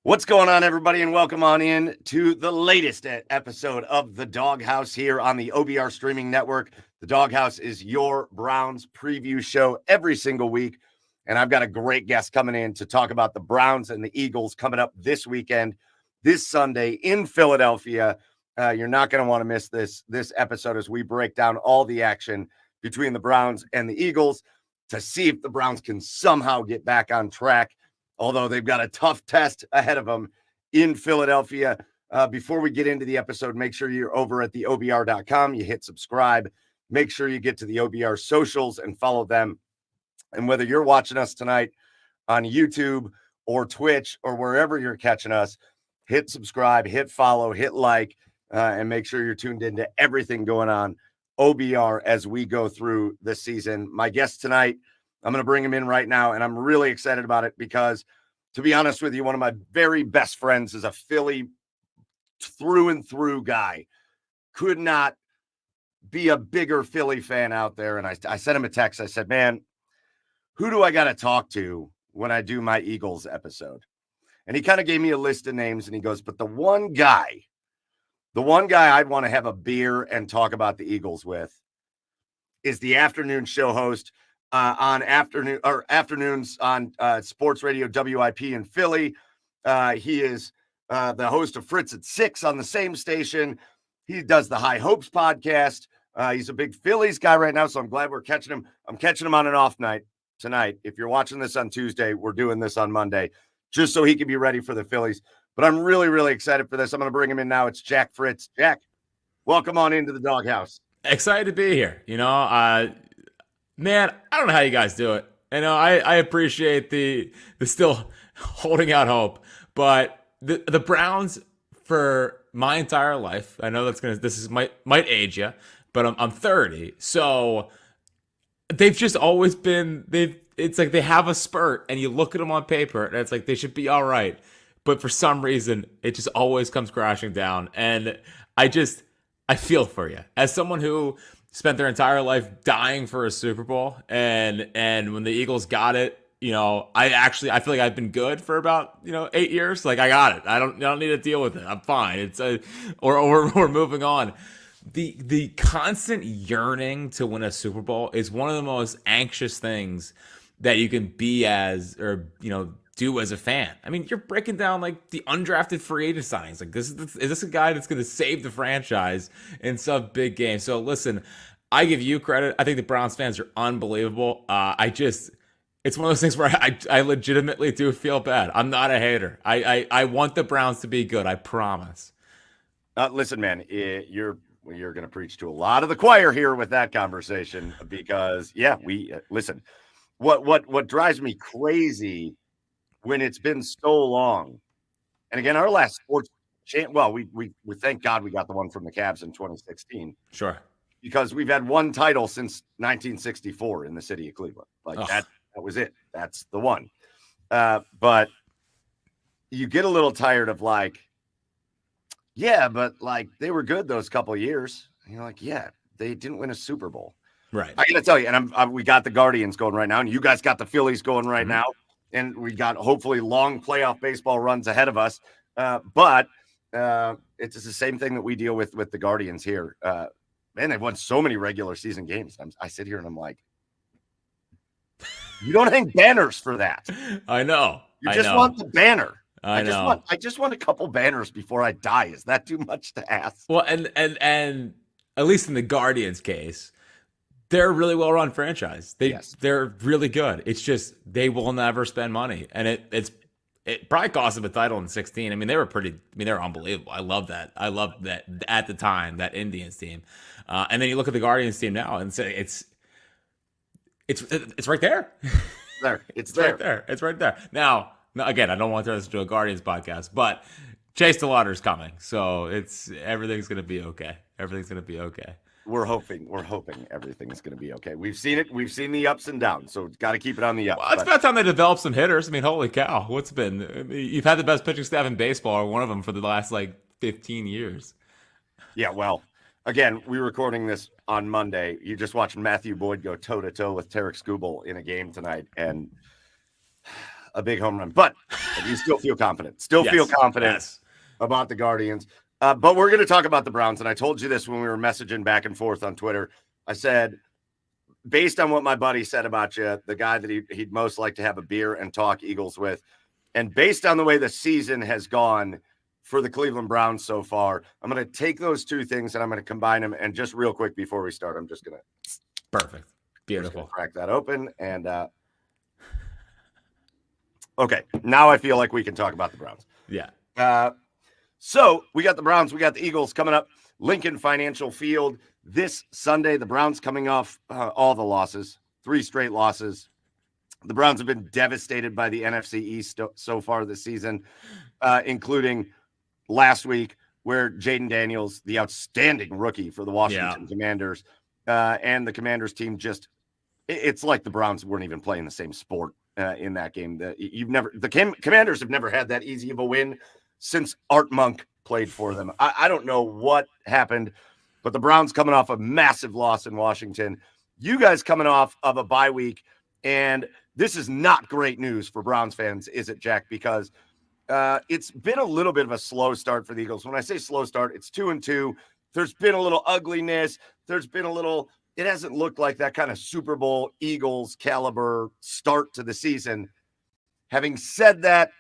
What's going on, everybody, and welcome on in to the latest episode of the Doghouse here on the OBR streaming network. The Doghouse is your Browns preview show every single week, and I've got a great guest coming in to talk about the Browns and the Eagles coming up this weekend, this Sunday in Philadelphia. You're not going to want to miss this episode as we break down all the action between the Browns and the Eagles to see if the Browns can somehow get back on track, although they've got a tough test ahead of them in Philadelphia. Before we get into the episode, make sure you're over at the OBR.com. You hit subscribe. Make sure you get to the OBR socials and follow them. And whether you're watching us tonight on YouTube or Twitch or wherever you're catching us, hit subscribe, hit follow, hit like, and make sure you're tuned into everything going on OBR as we go through the season. My guest tonight, I'm going to bring him in right now, and I'm really excited about it because, to be honest with you, one of my very best friends is a Philly through and through guy. Could not be a bigger Philly fan out there. And I sent him a text. I said, man, who do I got to talk to when I do my Eagles episode? And he kind of gave me a list of names, and he goes, but the one guy I'd want to have a beer and talk about the Eagles with is the afternoon show host on afternoons on Sports Radio WIP in Philly. He is the host of Fritz at 6 on the same station. He does the High Hopes podcast. He's a big Phillies guy right now, so I'm glad we're catching him. I'm catching him on an off night tonight. If you're watching this on Tuesday, we're doing this on Monday, just so he can be ready for the Phillies. But I'm really, really excited for this. I'm going to bring him in now. It's Jack Fritz. Jack, welcome on into the Doghouse. Excited to be here. Man, I don't know how you guys do it. I appreciate the still holding out hope, but the Browns for my entire life. I know might age you, but I'm 30, so they've just always been It's like they have a spurt, and you look at them on paper, and it's like they should be all right, but for some reason, it just always comes crashing down, and I feel for you as someone who spent their entire life dying for a Super Bowl, and when the Eagles got it, I feel like I've been good for about 8 years. Like I got it. I don't need to deal with it. I'm fine. We're moving on. The constant yearning to win a Super Bowl is one of the most anxious things that you can be do as a fan. I mean, you're breaking down like the undrafted free agent signings. Like is this a guy that's going to save the franchise in some big game? So listen, I give you credit. I think the Browns fans are unbelievable. It's one of those things where I legitimately do feel bad. I'm not a hater. I want the Browns to be good. I promise. Listen, man, you're going to preach to a lot of the choir here with that conversation because, listen, what drives me crazy when it's been so long. And again, our last sports we thank God we got the one from the Cavs in 2016. Sure. Because we've had one title since 1964 in the city of Cleveland. That was it. That's the one. But you get a little tired of but they were good those couple of years. And you're like, yeah, they didn't win a Super Bowl. Right. I got to tell you, and we got the Guardians going right now, and you guys got the Phillies going right now. And we got hopefully long playoff baseball runs ahead of us. But it's just the same thing that we deal with the Guardians here. Man, they've won so many regular season games. I sit here and I'm like, you don't hang banners for that. I know. You just want the banner. I know. I just want a couple banners before I die. Is that too much to ask? Well, and at least in the Guardians case, they're a really well-run franchise. They're really good. It's just they will never spend money, and it probably cost them a title in 2016. I mean, they were unbelievable. I love that. I loved that at the time, that Indians team. And then you look at the Guardians team now and say it's right there. It's right there. It's right there. Now, again, I don't want to turn this into a Guardians podcast, but Chase DeLauder's coming, so everything's going to be okay. Everything's going to be okay. We're hoping everything's going to be okay. We've seen it. We've seen the ups and downs, so got to keep it on the up. Well, it's about time they develop some hitters. I mean, holy cow, you've had the best pitching staff in baseball, or one of them, for the last 15 years. Yeah, well, again, we're recording this on Monday. You just watched Matthew Boyd go toe-to-toe with Tarek Skubal in a game tonight, and a big home run. But you still feel confident. Feel confident about the Guardians. But we're going to talk about the Browns. And I told you this when we were messaging back and forth on Twitter. I said, based on what my buddy said about you, the guy that he'd most like to have a beer and talk Eagles with, and based on the way the season has gone for the Cleveland Browns so far, I'm going to take those two things and I'm going to combine them. And just real quick before we start, I'm just going to. Perfect. Beautiful. Crack that open. And okay, now I feel like we can talk about the Browns. Yeah. So we got the Browns, we got the Eagles coming up. Lincoln Financial Field this Sunday. The Browns coming off all the losses, 3 straight losses. The Browns have been devastated by the NFC East so far this season, including last week where Jaden Daniels, the outstanding rookie for the Washington Commanders, and the Commanders team it's like the Browns weren't even playing the same sport in that game. The Commanders have never had that easy of a win since Art Monk played for them. I don't know what happened, but the Browns coming off a massive loss in Washington. You guys coming off of a bye week, and this is not great news for Browns fans, is it, Jack? Because it's been a little bit of a slow start for the Eagles. When I say slow start, it's 2-2. There's been a little ugliness. It hasn't looked like that kind of Super Bowl Eagles caliber start to the season. Having said that,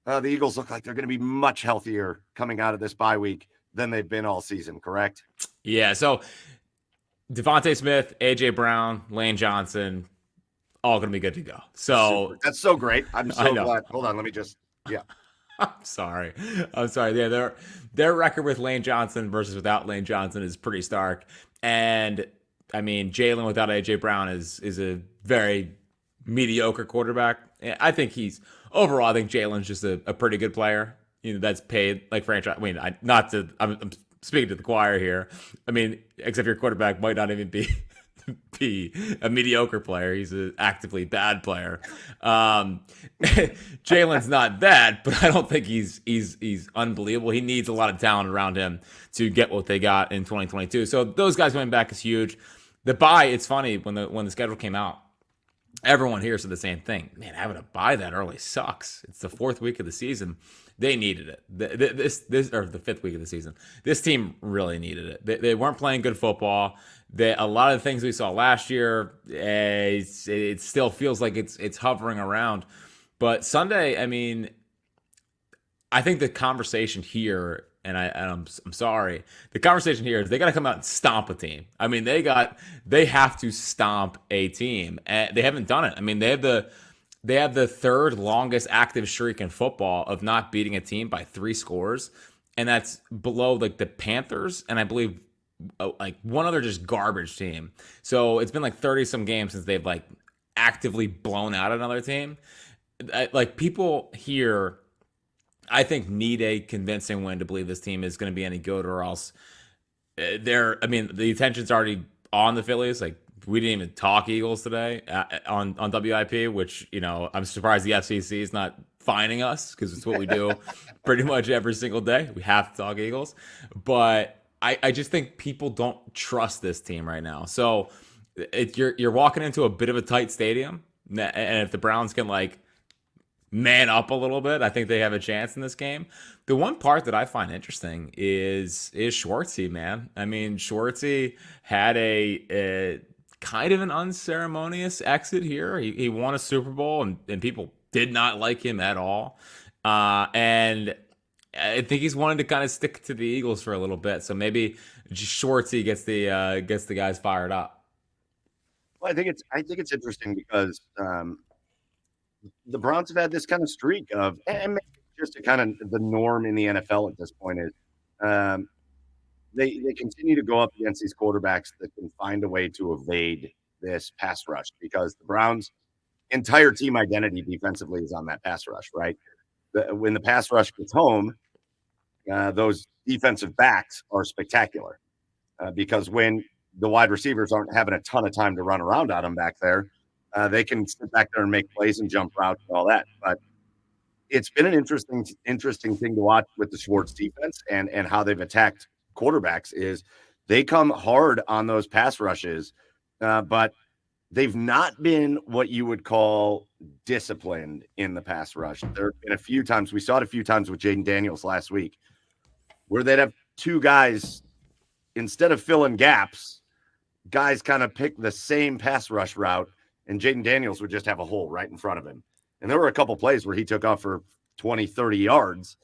the Eagles look like they're going to be much healthier coming out of this bye week than they've been all season, correct? Yeah, so Devontae Smith, A.J. Brown, Lane Johnson, all going to be good to go. So that's so great. I'm so glad. Hold on, let me just, I'm sorry. Yeah, their record with Lane Johnson versus without Lane Johnson is pretty stark. And, I mean, Jalen without A.J. Brown is a very mediocre quarterback. I think Jalen's just a pretty good player. That's paid like franchise. I mean, I'm speaking to the choir here. I mean, except your quarterback might not even be a mediocre player. He's an actively bad player. Jalen's not bad, but I don't think he's unbelievable. He needs a lot of talent around him to get what they got in 2022. So those guys coming back is huge. The bye, it's funny when the schedule came out. Everyone here said the same thing. Man, having a bye that early sucks. It's the 4th week of the season. They needed it. This or the 5th week of the season. This team really needed it. They weren't playing good football. A lot of the things we saw last year, it still feels like it's hovering around. But Sunday, I mean, I think the conversation here, and I'm sorry, the conversation here is they got to come out and stomp a team. I mean, they have to stomp a team, and they haven't done it. I mean, they have the 3rd longest active streak in football of not beating a team by 3 scores, and that's below like the Panthers and I believe like one other just garbage team. So it's been like 30 some games since they've like actively blown out another team. Like people here, I think, need a convincing win to believe this team is going to be any good, or else the attention's already on the Phillies. Like, we didn't even talk Eagles today on WIP, which, I'm surprised the FCC is not fining us because it's what we do pretty much every single day. We have to talk Eagles. But I just think people don't trust this team right now. So you're walking into a bit of a tight stadium, and if the Browns can like man up a little bit, I think they have a chance in this game. The one part that I find interesting is Schwartzy, man. I mean, Schwartzy had a kind of an unceremonious exit here. He won a Super Bowl, and people did not like him at all. And I think he's wanted to kind of stick to the Eagles for a little bit. So maybe Schwartzy gets the guys fired up. Well, I think it's interesting because the Browns have had this kind of streak of, and just a kind of the norm in the NFL at this point is they continue to go up against these quarterbacks that can find a way to evade this pass rush, because the Browns' entire team identity defensively is on that pass rush, right? When the pass rush gets home, those defensive backs are spectacular because when the wide receivers aren't having a ton of time to run around on them back there, they can sit back there and make plays and jump routes and all that. But it's been an interesting thing to watch with the Schwartz defense and how they've attacked quarterbacks is they come hard on those pass rushes, but they've not been what you would call disciplined in the pass rush. There have been a few times, we saw it a few times with Jaden Daniels last week, where they'd have two guys, instead of filling gaps, guys kind of pick the same pass rush route, and Jaden Daniels would just have a hole right in front of him. And there were a couple plays where he took off for 20, 30 yards,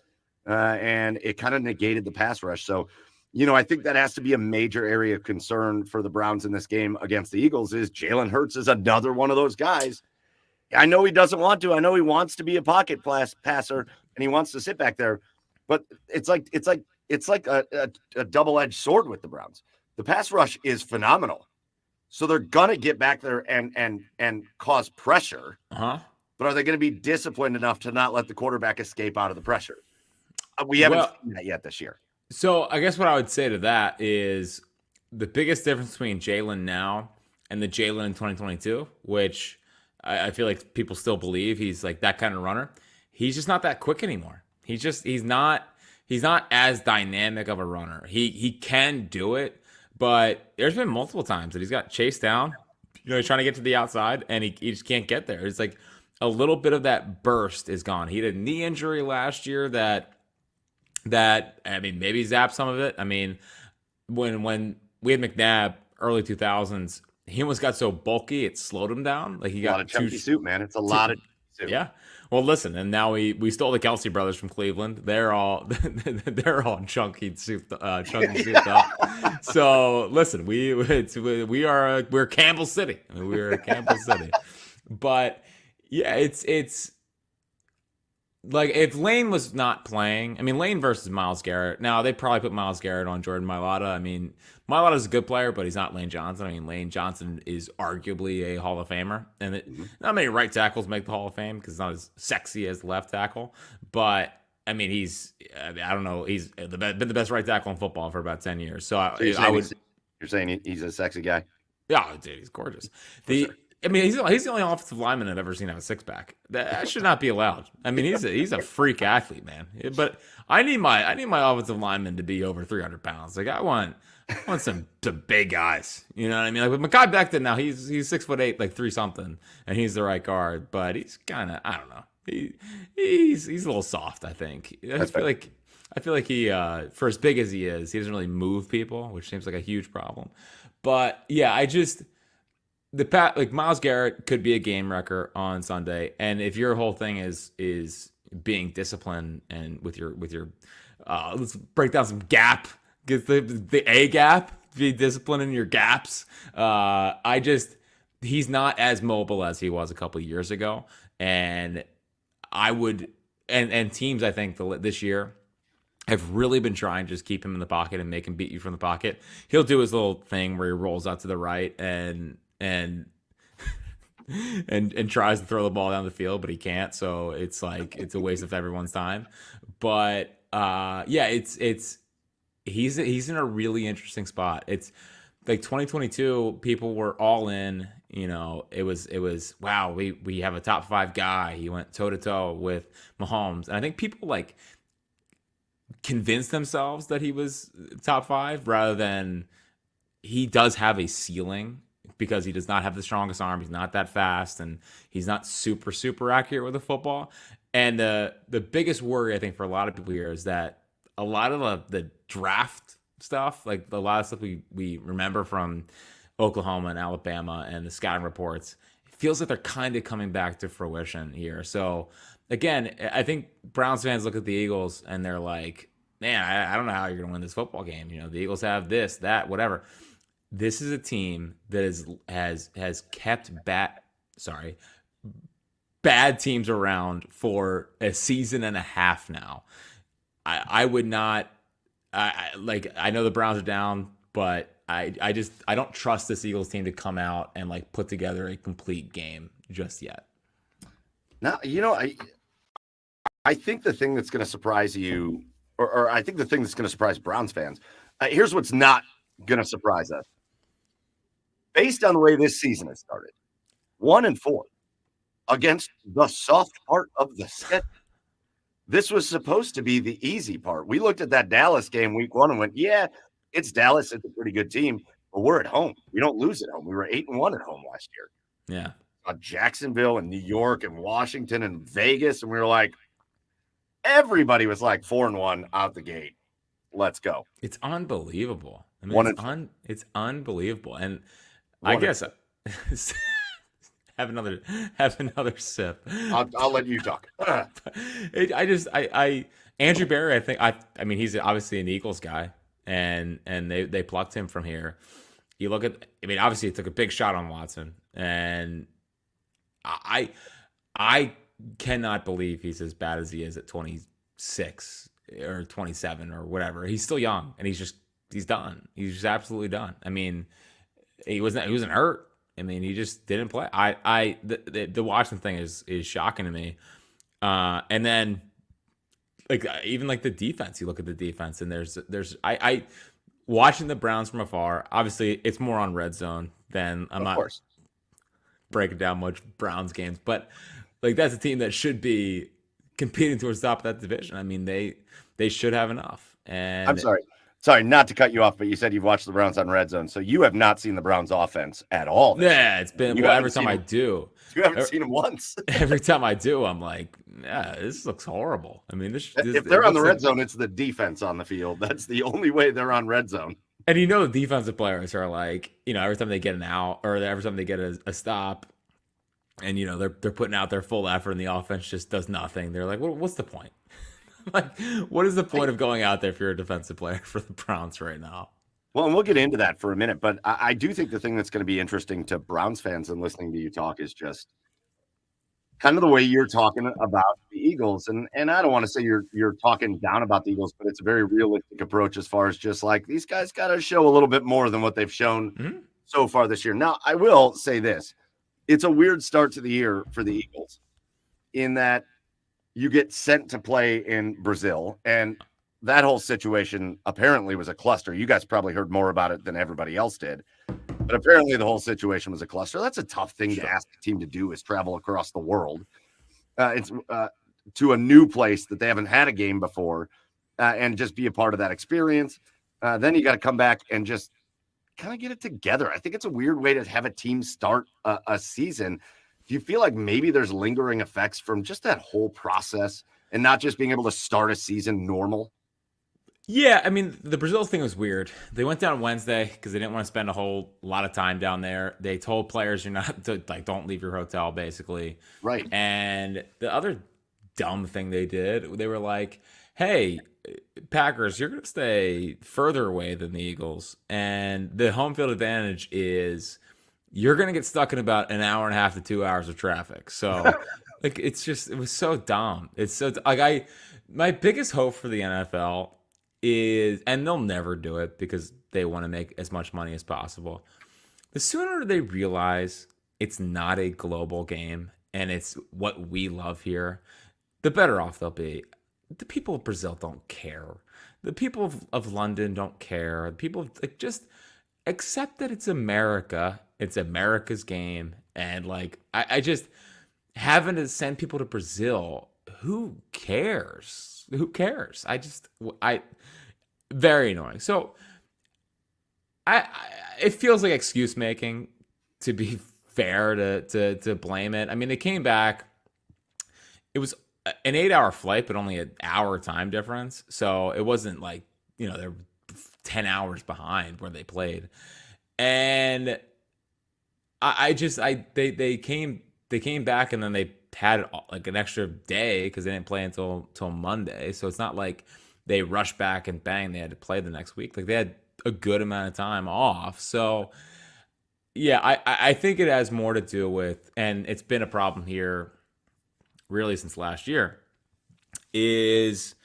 and it kind of negated the pass rush. So, I think that has to be a major area of concern for the Browns in this game against the Eagles. Is Jalen Hurts is another one of those guys. I know he doesn't want to. I know he wants to be a pocket passer and he wants to sit back there, but it's like a double-edged sword with the Browns. The pass rush is phenomenal, so they're gonna get back there and cause pressure. But are they going to be disciplined enough to not let the quarterback escape out of the pressure? We haven't seen that yet this year. So I guess what I would say to that is the biggest difference between Jalen now and the Jalen in 2022, which I feel like people still believe he's like that kind of runner. He's just not that quick anymore. He's not as dynamic of a runner. He can do it, but there's been multiple times that he's got chased down. He's trying to get to the outside and he just can't get there. It's like a little bit of that burst is gone. He had a knee injury last year that maybe zapped some of it. I mean, when we had McNabb early 2000s, he almost got so bulky it slowed him down. Like he got a lot of chunky soup, man. It's a lot of soup. Yeah. Well, listen, and now we stole the Kelsey brothers from Cleveland. They're all chunky souped up. So listen, we're Campbell City. We're Campbell City, but yeah, it's. Like, if Lane was not playing, Lane versus Myles Garrett. Now, they probably put Myles Garrett on Jordan Mailata. Mailata's a good player, but he's not Lane Johnson. Lane Johnson is arguably a Hall of Famer. And not many right tackles make the Hall of Fame because it's not as sexy as the left tackle. But, I don't know. He's been the best right tackle in football for about 10 years. So you're saying he's a sexy guy? Yeah, dude, he's gorgeous. He's the only offensive lineman I've ever seen have a six-pack. That should not be allowed. He's a freak athlete, man. But I need my offensive lineman to be over 300 pounds. Like, I want some big guys. You know what I mean? Like with Mekhi Becton now, he's 6'8", like 3-something, and he's the right guard. But he's kind of, I don't know. He's a little soft, I think. I feel like he for as big as he is, he doesn't really move people, which seems like a huge problem. But yeah, Myles Garrett could be a game wrecker on Sunday, and if your whole thing is being disciplined and with your let's break down some gap, get the A gap, be disciplined in your gaps. He's not as mobile as he was a couple of years ago, and teams I think this year have really been trying to just keep him in the pocket and make him beat you from the pocket. He'll do his little thing where he rolls out to the right and tries to throw the ball down the field, but he can't. So it's a waste of everyone's time. But he's in a really interesting spot. It's like 2022, people were all in. It was wow. We have a top 5 guy. He went toe to toe with Mahomes, and I think people convinced themselves that he was top 5 rather than he does have a ceiling. Because he does not have the strongest arm. He's not that fast, and he's not super, super accurate with the football. And the biggest worry, I think, for a lot of people here is that a lot of the draft stuff, like a lot of stuff we remember from Oklahoma and Alabama and the scouting reports, it feels like they're kind of coming back to fruition here. So, again, I think Browns fans look at the Eagles, and they're like, man, I don't know how you're going to win this football game. The Eagles have this, that, whatever. This is a team that has kept bad teams around for a season and a half now. I would not. I know the Browns are down, but I don't trust this Eagles team to come out and put together a complete game just yet. Now, I think the thing that's going to surprise you, or I think the thing that's going to surprise Browns fans. Here's what's not going to surprise us. Based on the way this season has started, 1-4 against the soft part of the schedule. This was supposed to be the easy part. We looked at that Dallas game week 1 and went, yeah, it's Dallas. It's a pretty good team, but we're at home. We don't lose at home. We were 8-1 at home last year. Yeah. Jacksonville and New York and Washington and Vegas, and we were like, everybody was like 4-1 out the gate. Let's go. It's unbelievable. I mean, One and four. it's unbelievable. And I One and guess have another sip. I'll let you talk. Andrew Barry, I mean, he's obviously an Eagles guy, and they plucked him from here. You look at, I mean, obviously he took a big shot on Watson, and I cannot believe he's as bad as he is at 26 or 27 or whatever. He's still young, and he's done. He's just absolutely done. I mean, he wasn't hurt. I mean, he just didn't play. The Washington thing is shocking to me. And then even the defense, you look at the defense, and there's watching the Browns from afar. Obviously, it's more on red zone than I'm not breaking down much Browns games, but that's a team that should be competing towards the top of that division. I mean, they should have enough. And I'm sorry not to cut you off, but you said you've watched the Browns on red zone, so you have not seen the Browns offense at all. Yeah, it's been every time I do. You haven't seen them once. Every time I do, I'm like, yeah, this looks horrible. I mean, if they're on the red zone, it's the defense on the field. That's the only way they're on red zone. And the defensive players are every time they get an out or every time they get a stop, and they're putting out their full effort, and the offense just does nothing. They're like, what's the point? What is the point of going out there if you're a defensive player for the Browns right now? Well, and we'll get into that for a minute, but I do think the thing that's going to be interesting to Browns fans and listening to you talk is just kind of the way you're talking about the Eagles. And I don't want to say you're talking down about the Eagles, but it's a very realistic approach as far as just these guys got to show a little bit more than what they've shown so far this year. Now, I will say this. It's a weird start to the year for the Eagles in that you get sent to play in Brazil, and that whole situation apparently was a cluster. You guys probably heard more about it than everybody else did, but apparently the whole situation was a cluster. That's a tough thing to ask a team to do, is travel across the world. It's to a new place that they haven't had a game before, and just be a part of that experience. Then you got to come back and just kind of get it together. I think it's a weird way to have a team start a season. Do you feel like maybe there's lingering effects from just that whole process and not just being able to start a season normal? Yeah, I mean, the Brazil thing was weird. They went down Wednesday because they didn't want to spend a whole lot of time down there. They told players you're not to, don't leave your hotel, basically. Right. And the other dumb thing they did, they were like, hey, Packers, you're going to stay further away than the Eagles. And the home field advantage is you're going to get stuck in about an hour and a half to 2 hours of traffic. So it was so dumb. It's so my biggest hope for the NFL is, and they'll never do it because they want to make as much money as possible. The sooner they realize it's not a global game and it's what we love here, the better off they'll be. The people of Brazil don't care. The people of London don't care. The people just accept that it's America. It's America's game. And I just having to send people to Brazil, who cares? Who cares? Very annoying. So it feels like excuse making, to be fair, to blame it. I mean, they came back. It was an 8-hour flight, but only an hour time difference. So it wasn't they're 10 hours behind where they played. And they came back, and then they had an extra day because they didn't play until Monday. So it's not like they rushed back and bang, they had to play the next week. They had a good amount of time off. So yeah, I think it has more to do with, and it's been a problem here really since last year, is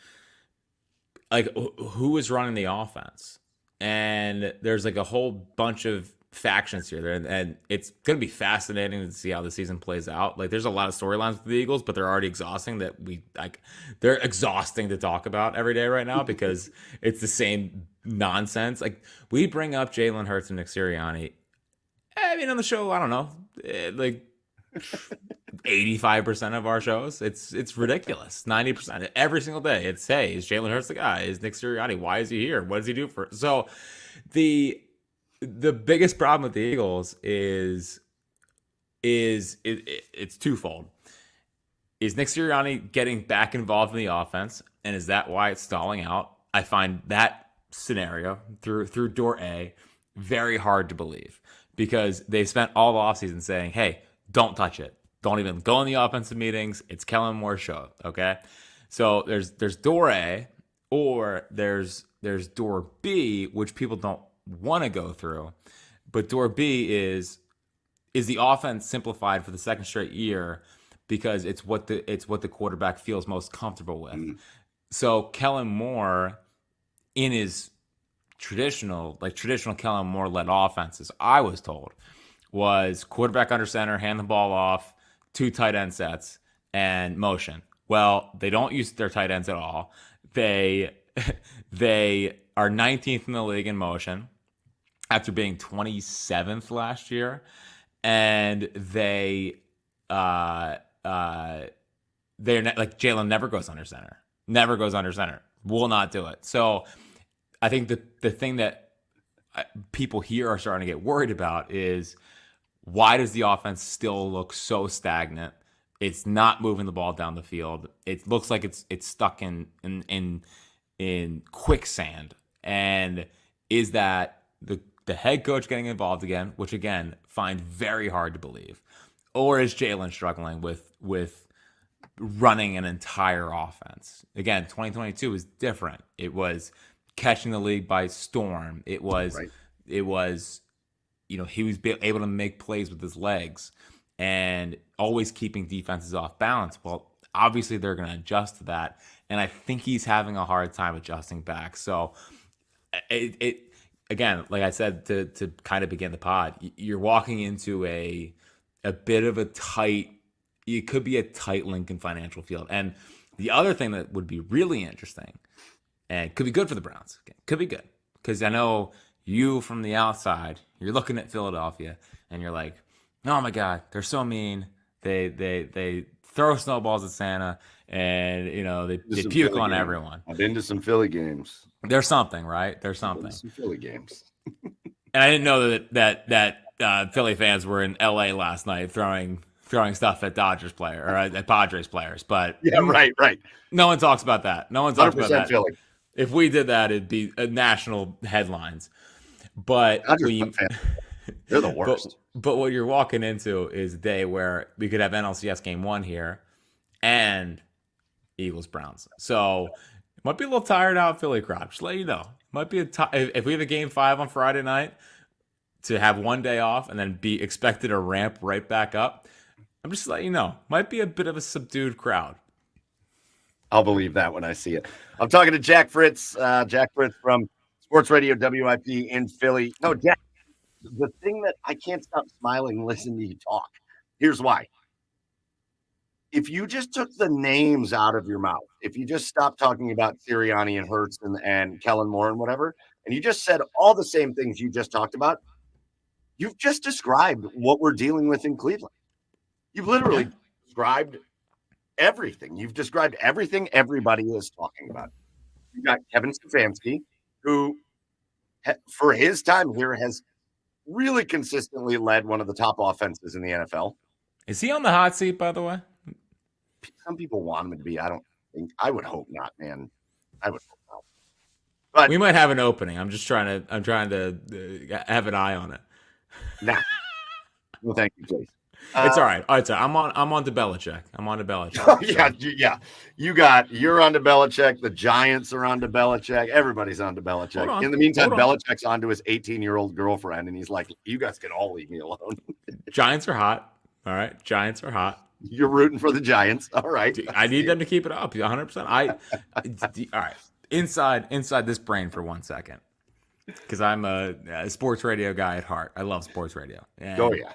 who is running the offense. And there's a whole bunch of factions here, and it's going to be fascinating to see how the season plays out. There's a lot of storylines with the Eagles, but they're already exhausting they're exhausting to talk about every day right now because it's the same nonsense. We bring up Jalen Hurts and Nick Sirianni. I mean, on the show, I don't know, 85% of our shows, it's ridiculous. 90% every single day. It's, hey, is Jalen Hurts the guy? Is Nick Sirianni? Why is he here? What does he do for? So the biggest problem with the Eagles is it's twofold. Is Nick Sirianni getting back involved in the offense, and is that why it's stalling out? I find that scenario through door A very hard to believe, because they spent all the offseason saying, hey, don't touch it. Don't even go in the offensive meetings. It's Kellen Moore's show, okay? So there's door A, or there's door B, which people don't want to go through. But door B is the offense simplified for the second straight year because it's what the quarterback feels most comfortable with. So Kellen Moore, in his traditional Kellen Moore led offenses, I was told, was quarterback under center, hand the ball off, 2 tight end sets, and motion. Well, they don't use their tight ends at all. They are 19th in the league in motion after being 27th last year, and they're not, like, Jalen never goes under center, will not do it. So I think the thing that people here are starting to get worried about is, why does the offense still look so stagnant? It's not moving the ball down the field. It looks like it's stuck in quicksand. And is that the head coach getting involved again, which again find very hard to believe, or is Jalen struggling with running an entire offense? Again, 2022 is different. It was catching the league by storm. It was he was able to make plays with his legs and always keeping defenses off balance. Well, obviously they're going to adjust to that, and I think he's having a hard time adjusting back. So it again, like I said, to kind of begin the pod, you're walking into a bit of a tight. It could be a tight Lincoln Financial Field. And the other thing that would be really interesting, and could be good for the Browns, could be good, because I know you from the outside, you're looking at Philadelphia and you're like, oh my God, they're so mean. They throw snowballs at Santa, and they puke on everyone. I've been to some Philly games. There's something, right? There's something. Some Philly games. And I didn't know that Philly fans were in LA last night throwing stuff at Dodgers player or at Padres players. But yeah, right. No one talks about that. No one talks about that. Philly. If we did that, it'd be national headlines. But they're the worst. But what you're walking into is a day where we could have NLCS game 1 here and Eagles Browns. So it might be a little tired out Philly crowd. Just let you know. Might be if we have a game 5 on Friday night, to have one day off and then be expected to ramp right back up. I'm just letting you know. Might be a bit of a subdued crowd. I'll believe that when I see it. I'm talking to Jack Fritz. Jack Fritz from SportsRadio WIP in Philly. No, Jack, the thing that I can't stop smiling listening to you talk. Here's why. If you just took the names out of your mouth, if you just stopped talking about Sirianni and Hurts and Kellen Moore and whatever, and you just said all the same things you just talked about, you've just described what we're dealing with in Cleveland. You've literally described everything. You've described everything everybody is talking about. You got Kevin Stefanski, who, for his time here, has really consistently led one of the top offenses in the NFL. Is he on the hot seat, by the way? Some people want him to be. I don't think. I would hope not, man. I would hope not. But we might have an opening. I'm trying to have an eye on it. Nah. Well, thank you, Jason. It's all right. I'm on to Belichick. I'm on to Belichick. Oh, yeah. You're on to Belichick. The Giants are on to Belichick. Everybody's on to Belichick. In the meantime, Belichick's on to his 18-year-old girlfriend, and he's like, "You guys can all leave me alone." Giants are hot. All right, Giants are hot. You're rooting for the Giants. All right. I need them to keep it up. 100%. All right. Inside this brain for 1 second, because I'm a sports radio guy at heart. I love sports radio. Oh yeah.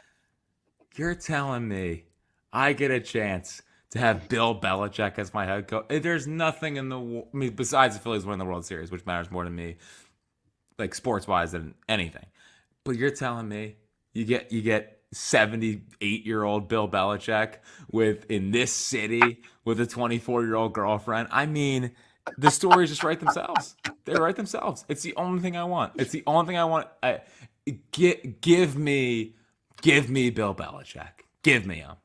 You're telling me I get a chance to have Bill Belichick as my head coach? There's nothing in the besides the Phillies winning the World Series, which matters more to me, like sports-wise, than anything. But you're telling me you get 78-year-old Bill Belichick in this city with a 24-year-old girlfriend? I mean, the stories just write themselves. They write themselves. It's the only thing I want. It's the only thing I want. Give me Bill Belichick. Give me him.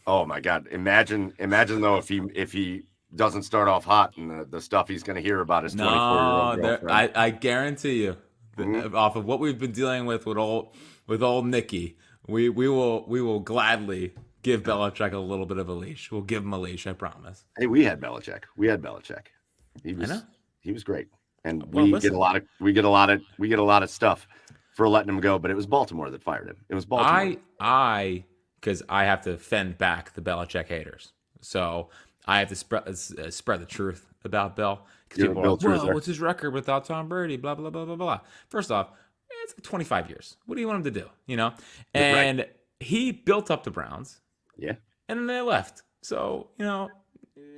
Oh my God! Imagine though if he doesn't start off hot and the stuff he's going to hear about his 24-year-old girlfriend. I guarantee you, off of what we've been dealing with old Nicky, we will gladly give Belichick a little bit of a leash. We'll give him a leash, I promise. Hey, we had Belichick. He was great, and Well, we get a lot of stuff for letting him go. But it was Baltimore that fired him. It was Baltimore. Because I have to fend back the Belichick haters, so I have to spread the truth about Bill. Because people are like, well, what's his record without Tom Brady? Blah blah blah blah blah. First off, it's 25 years. What do you want him to do? You know, and he built up the Browns. Yeah, and then they left. So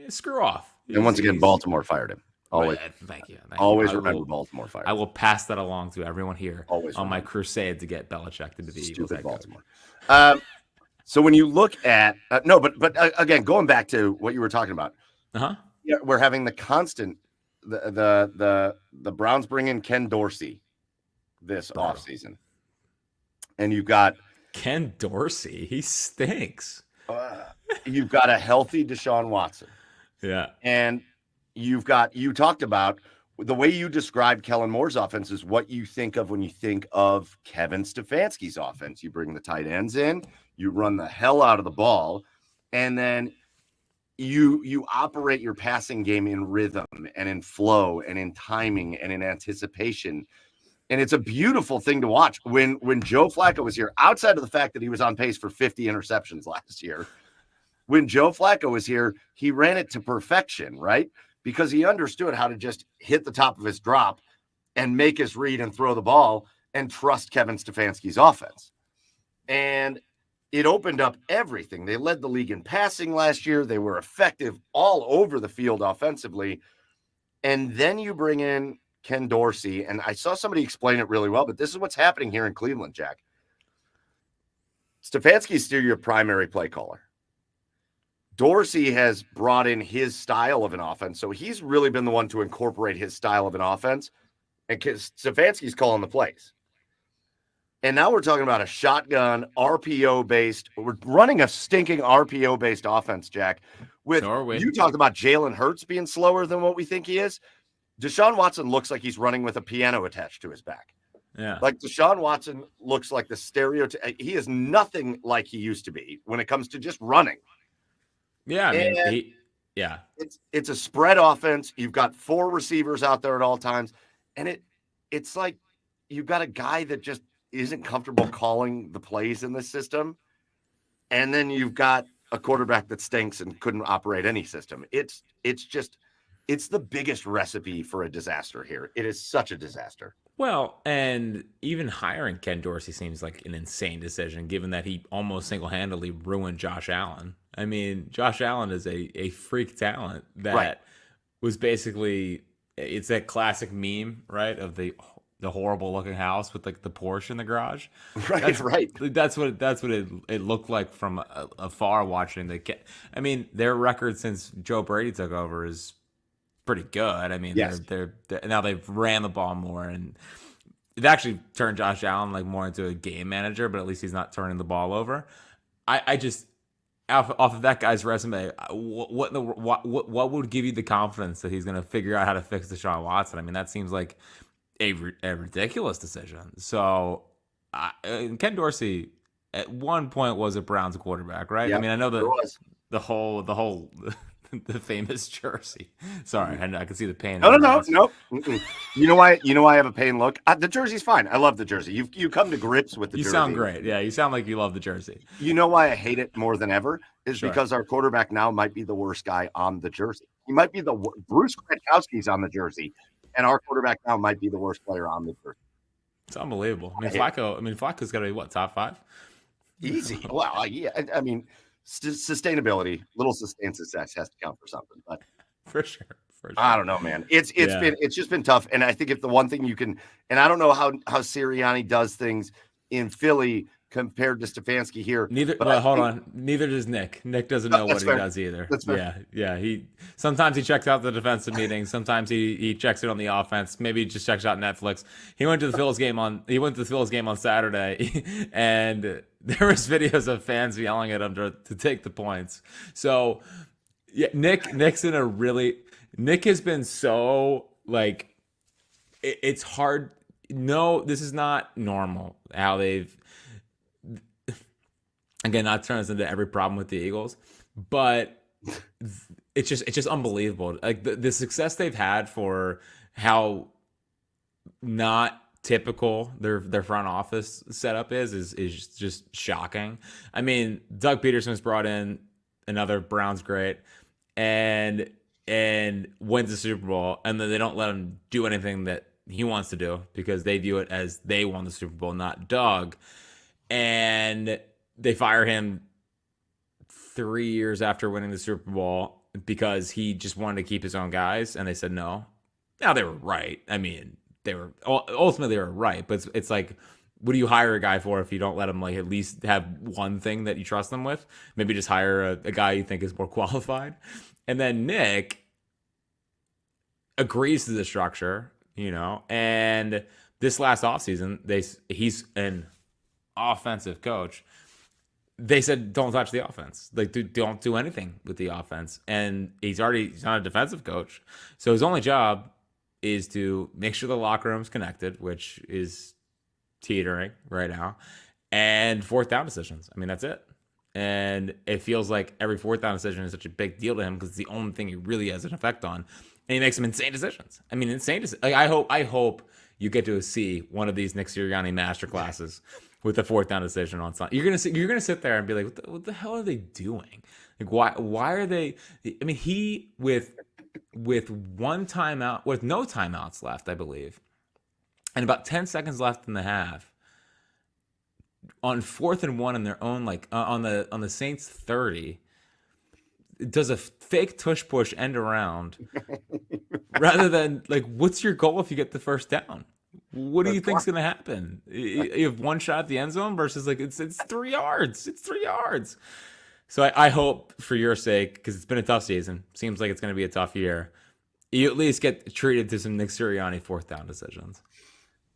screw off. And once again, Baltimore fired him. Always. Thank you. Always remember Baltimore fired. I will pass that along to everyone here on my crusade to get Belichick to be the Eagles head coach. Baltimore. So when you look at again, going back to what you were talking about, yeah, we're having the constant the Browns bring in Ken Dorsey this offseason, and you've got Ken Dorsey. He stinks. You've got a healthy Deshaun Watson. Yeah, and you talked about the way you described Kellen Moore's offense is what you think of when you think of Kevin Stefanski's offense. You bring the tight ends in, you run the hell out of the ball, and then you operate your passing game in rhythm and in flow and in timing and in anticipation. And it's a beautiful thing to watch. When Joe Flacco was here, outside of the fact that he was on pace for 50 interceptions last year, when Joe Flacco was here, he ran it to perfection, right? Because he understood how to just hit the top of his drop and make his read and throw the ball and trust Kevin Stefanski's offense. And it opened up everything. They led the league in passing last year. They were effective all over the field offensively. And then you bring in Ken Dorsey, and I saw somebody explain it really well, but this is what's happening here in Cleveland, Jack. Stefanski's still your primary play caller. Dorsey has brought in his style of an offense, so he's really been the one to incorporate his style of an offense, and Stefanski's calling the plays. And now we're talking about a shotgun, RPO-based. We're running a stinking RPO-based offense, Jack. You talked about Jalen Hurts being slower than what we think he is. Deshaun Watson looks like he's running with a piano attached to his back. Yeah. Like Deshaun Watson looks like the stereotype. He is nothing like he used to be when it comes to just running. Yeah, I mean, it's a spread offense. You've got 4 receivers out there at all times, and it's like you've got a guy that just isn't comfortable calling the plays in this system, and then you've got a quarterback that stinks and couldn't operate any system. It's the biggest recipe for a disaster here. It is such a disaster. Well, and even hiring Ken Dorsey seems like an insane decision, given that he almost single-handedly ruined Josh Allen. I mean, Josh Allen is a freak talent that was basically, it's that classic meme, right, of the horrible-looking house with like the Porsche in the garage. Right. That's what it looked like from afar watching the. I mean, their record since Joe Brady took over is pretty good. I mean, yes. they're now they've ran the ball more, and they've actually turned Josh Allen like more into a game manager, but at least he's not turning the ball over. I just off of that guy's resume, what would give you the confidence that he's going to figure out how to fix Deshaun Watson? I mean, that seems like a ridiculous decision. So Ken Dorsey at one point was a Browns quarterback, right? Yep, I mean, I know the whole the famous jersey. Sorry, I can see the pain. No. Mm-mm. You know why I have a pain look? The jersey's fine. I love the jersey. You come to grips with the jersey. You sound great. Yeah, you sound like you love the jersey. You know why I hate it more than ever is because our quarterback now might be the worst guy on the jersey. He might be Bruce Gradkowski's on the jersey, and our quarterback now might be the worst player on the jersey. It's unbelievable. Flacco's got to be what, top 5? Easy. Well, yeah. I mean, sustainability, little sustained success has to count for something. But for sure. I don't know, man. It's just been tough. And I think if the one thing you can, and I don't know how Sirianni does things in Philly compared to Stefanski here. Hold on. Neither does Nick. Nick doesn't know what he does either. That's fair. Yeah. Sometimes he checks out the defensive meetings. Sometimes he checks it on the offense. Maybe he just checks out Netflix. He went to the Phillies game on Saturday, and there was videos of fans yelling at him to take the points. So yeah, Nick's in a really Nick has been so like it's hard. No, this is not normal how they've again not turn this into every problem with the Eagles, but it's just unbelievable. Like the success they've had for how not typical their front office setup is just shocking. I mean, Doug Peterson's brought in another Browns great and wins the Super Bowl, and then they don't let him do anything that he wants to do because they view it as they won the Super Bowl, not Dawg. And they fire him 3 years after winning the Super Bowl because he just wanted to keep his own guys, and they said no. Now they were right. I mean, ultimately they were right, but it's like, what do you hire a guy for if you don't let him like at least have one thing that you trust them with? Maybe just hire a guy you think is more qualified. And then Nick agrees to the structure, and this last offseason, he's an offensive coach. They said, don't touch the offense. Like, don't do anything with the offense. And he's not a defensive coach. So his only job is to make sure the locker room's connected, which is teetering right now, and fourth down decisions. I mean, that's it. And it feels like every fourth down decision is such a big deal to him because it's the only thing he really has an effect on. And he makes some insane decisions. I mean, like, I hope you get to see one of these Nick Sirianni masterclasses with a fourth down decision on Sunday. You're gonna sit there and be like, what the hell are they doing? Like, why are they? I mean, he with one timeout, with no timeouts left, I believe, and about 10 seconds left in the half, on 4th and 1 in their own, like on the Saints 30, does a fake tush push end around rather than like, what's your goal if you get the first down? What do you think's gonna happen? You have one shot at the end zone versus like it's 3 yards. It's 3 yards. So I hope for your sake, because it's been a tough season, seems like it's going to be a tough year, you at least get treated to some Nick Sirianni fourth down decisions.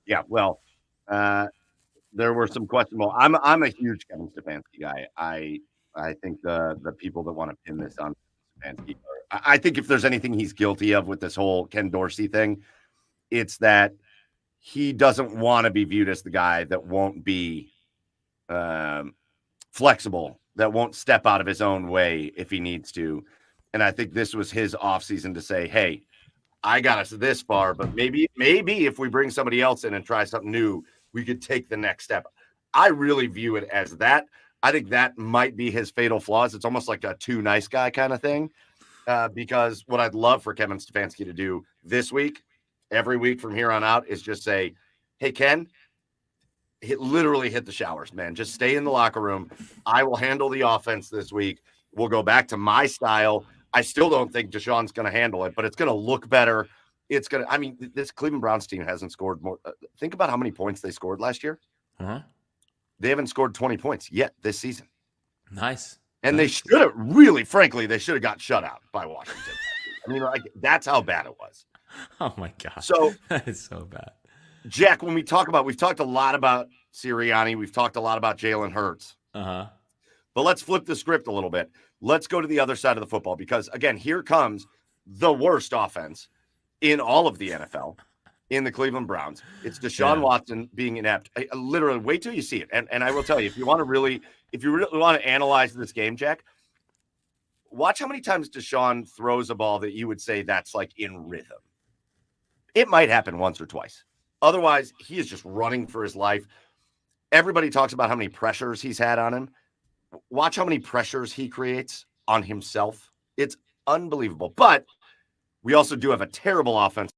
Yeah, well, there were some questionable. I'm a huge Kevin Stefanski guy. I think the people that want to pin this on Stefanski, I think if there's anything he's guilty of with this whole Ken Dorsey thing, it's that he doesn't want to be viewed as the guy that won't be flexible, that won't step out of his own way if he needs to. And I think this was his offseason to say, hey, I got us this far, but maybe if we bring somebody else in and try something new, we could take the next step. I really view it as that. I think that might be his fatal flaws. It's almost like a too nice guy kind of thing. Because what I'd love for Kevin Stefanski to do this week, every week from here on out, is just say, hey, Ken, literally hit the showers, man. Just stay in the locker room. I will handle the offense this week. We'll go back to my style. I still don't think Deshaun's going to handle it, but it's going to look better. It's going to, I mean, this Cleveland Browns team hasn't scored more. Think about how many points they scored last year. Uh-huh. They haven't scored 20 points yet this season. Nice. And they should have, really, frankly, they should have got shut out by Washington. I mean, like, that's how bad it was. Oh, my God. So that is so bad. Jack, when we've talked a lot about Sirianni. We've talked a lot about Jalen Hurts. Uh-huh. But let's flip the script a little bit. Let's go to the other side of the football because, again, here comes the worst offense in all of the NFL in the Cleveland Browns. It's Deshaun Watson being inept. Literally, wait till you see it. And I will tell you, if you really want to analyze this game, Jack, watch how many times Deshaun throws a ball that you would say that's like in rhythm. It might happen once or twice. Otherwise, he is just running for his life. Everybody talks about how many pressures he's had on him. Watch how many pressures he creates on himself. It's unbelievable. But we also do have a terrible offensive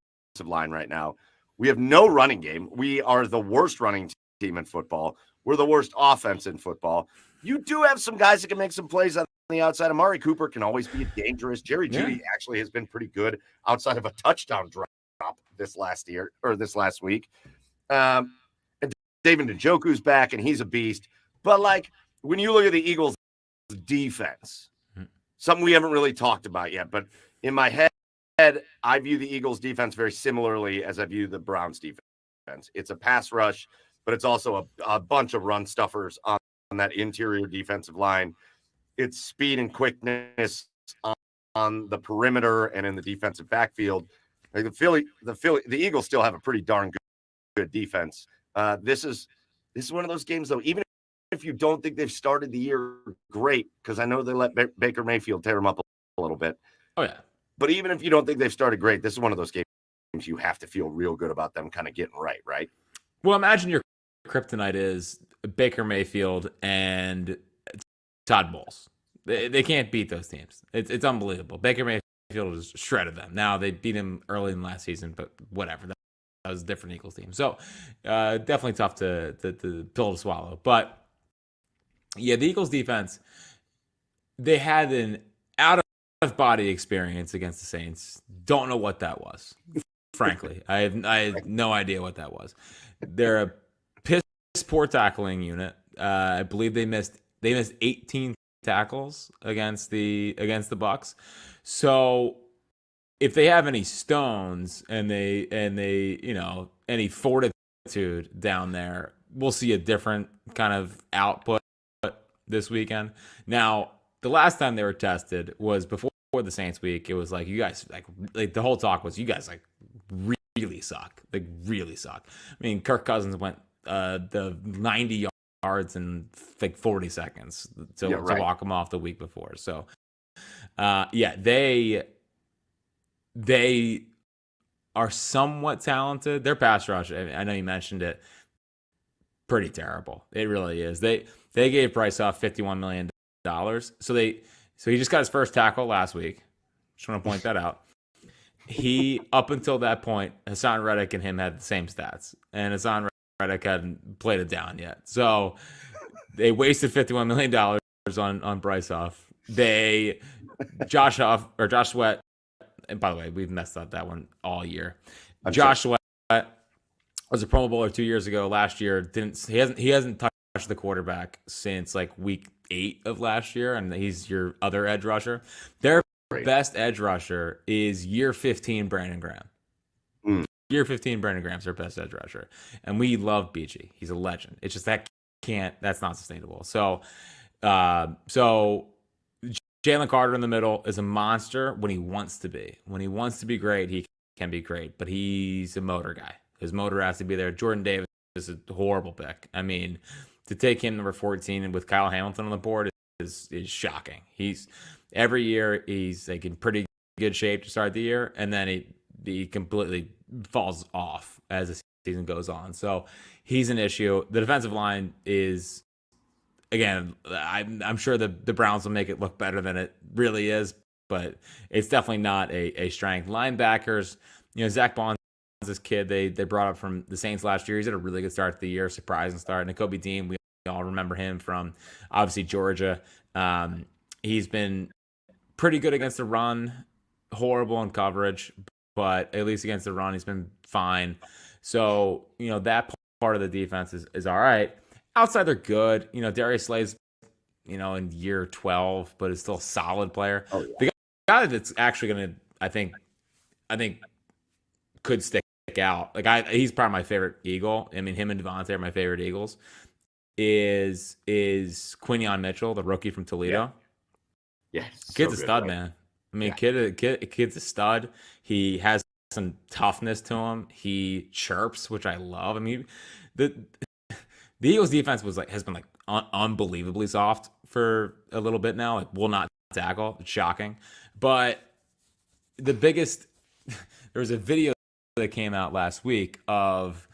line right now. We have no running game. We are the worst running team in football. We're the worst offense in football. You do have some guys that can make some plays on the outside. Amari Cooper can always be dangerous. Jerry Jeudy actually has been pretty good outside of a touchdown drop this last week. And David Njoku's back, and he's a beast. But, like, when you look at the Eagles' defense, something we haven't really talked about yet, but in my head, I view the Eagles' defense very similarly as I view the Browns' defense. It's a pass rush, but it's also a bunch of run stuffers on that interior defensive line. It's speed and quickness on the perimeter and in the defensive backfield. Like the Eagles still have a pretty darn good defense. This is one of those games, though, even if you don't think they've started the year great, because I know they let Baker Mayfield tear them up a little bit. Oh, yeah. But even if you don't think they've started great, this is one of those games you have to feel real good about them kind of getting right? Well, imagine your kryptonite is Baker Mayfield and Todd Bowles. They can't beat those teams. It's unbelievable. Baker Mayfield has shredded them. Now, they beat him early in last season, but whatever. That was a different Eagles team. So, definitely tough to pill to swallow. But, yeah, the Eagles defense, they had an out-of-body experience against the Saints. Don't know what that was, frankly. I have no idea what that was. They're a piss-poor tackling unit. I believe they missed 18 tackles against the Bucs. So if they have any stones and they any fortitude down there, we'll see a different kind of output this weekend. Now, the last time they were tested was before the Saints week. It was like, you guys like the whole talk was, you guys like really suck. Like really suck. I mean, Kirk Cousins went the 90 yards in like 40 seconds to walk them off the week before. So, they are somewhat talented. Their pass rush, I know you mentioned it, pretty terrible. It really is. They gave Bryce off $51 million. So he just got his first tackle last week. Just want to point that out. He, up until that point, Hassan Reddick and him had the same stats, and Hassan Reddick hadn't played it down yet. So they wasted $51 million on Bryce Huff. Josh Sweat, and by the way, we've messed up that one all year. Josh Sweat was a Pro Bowler 2 years ago. Last year, he hasn't touched the quarterback since like week 8 of last year, and he's your other edge rusher. Their best edge rusher is year 15 Brandon Graham. Year 15 Brandon Graham's their best edge rusher, and we love Beachy. He's a legend. It's just that's not sustainable. So Jalen Carter in the middle is a monster when he wants to be. When he wants to be great, he can be great, but he's a motor guy. His motor has to be there. Jordan Davis is a horrible pick. I mean, to take him number 14 with Kyle Hamilton on the board is shocking. Every year he's like in pretty good shape to start the year, and then he completely falls off as the season goes on. So he's an issue. The defensive line is, again, I'm sure the Browns will make it look better than it really is, but it's definitely not a strength. Linebackers, Zach Bond's this kid they brought up from the Saints last year. He's had a really good start to the year, surprising start. Nakobe Dean, we all remember him from obviously Georgia. He's been pretty good against the run, horrible in coverage, but at least against the run, he's been fine. So, that part of the defense is all right. Outside, they're good. Darius Slay's, in year 12, but is still a solid player. Oh, yeah. The guy that's actually going to, I think could stick out. Like he's probably my favorite Eagle. I mean, him and Devontae are my favorite Eagles. Is Quinyon Mitchell, the rookie from Toledo? Yeah, kid's a stud, man. I mean, kid's a stud. He has some toughness to him. He chirps, which I love. I mean, the Eagles defense has been unbelievably soft for a little bit now. Like, will not tackle. It's shocking. But the biggest, there was a video that came out last week of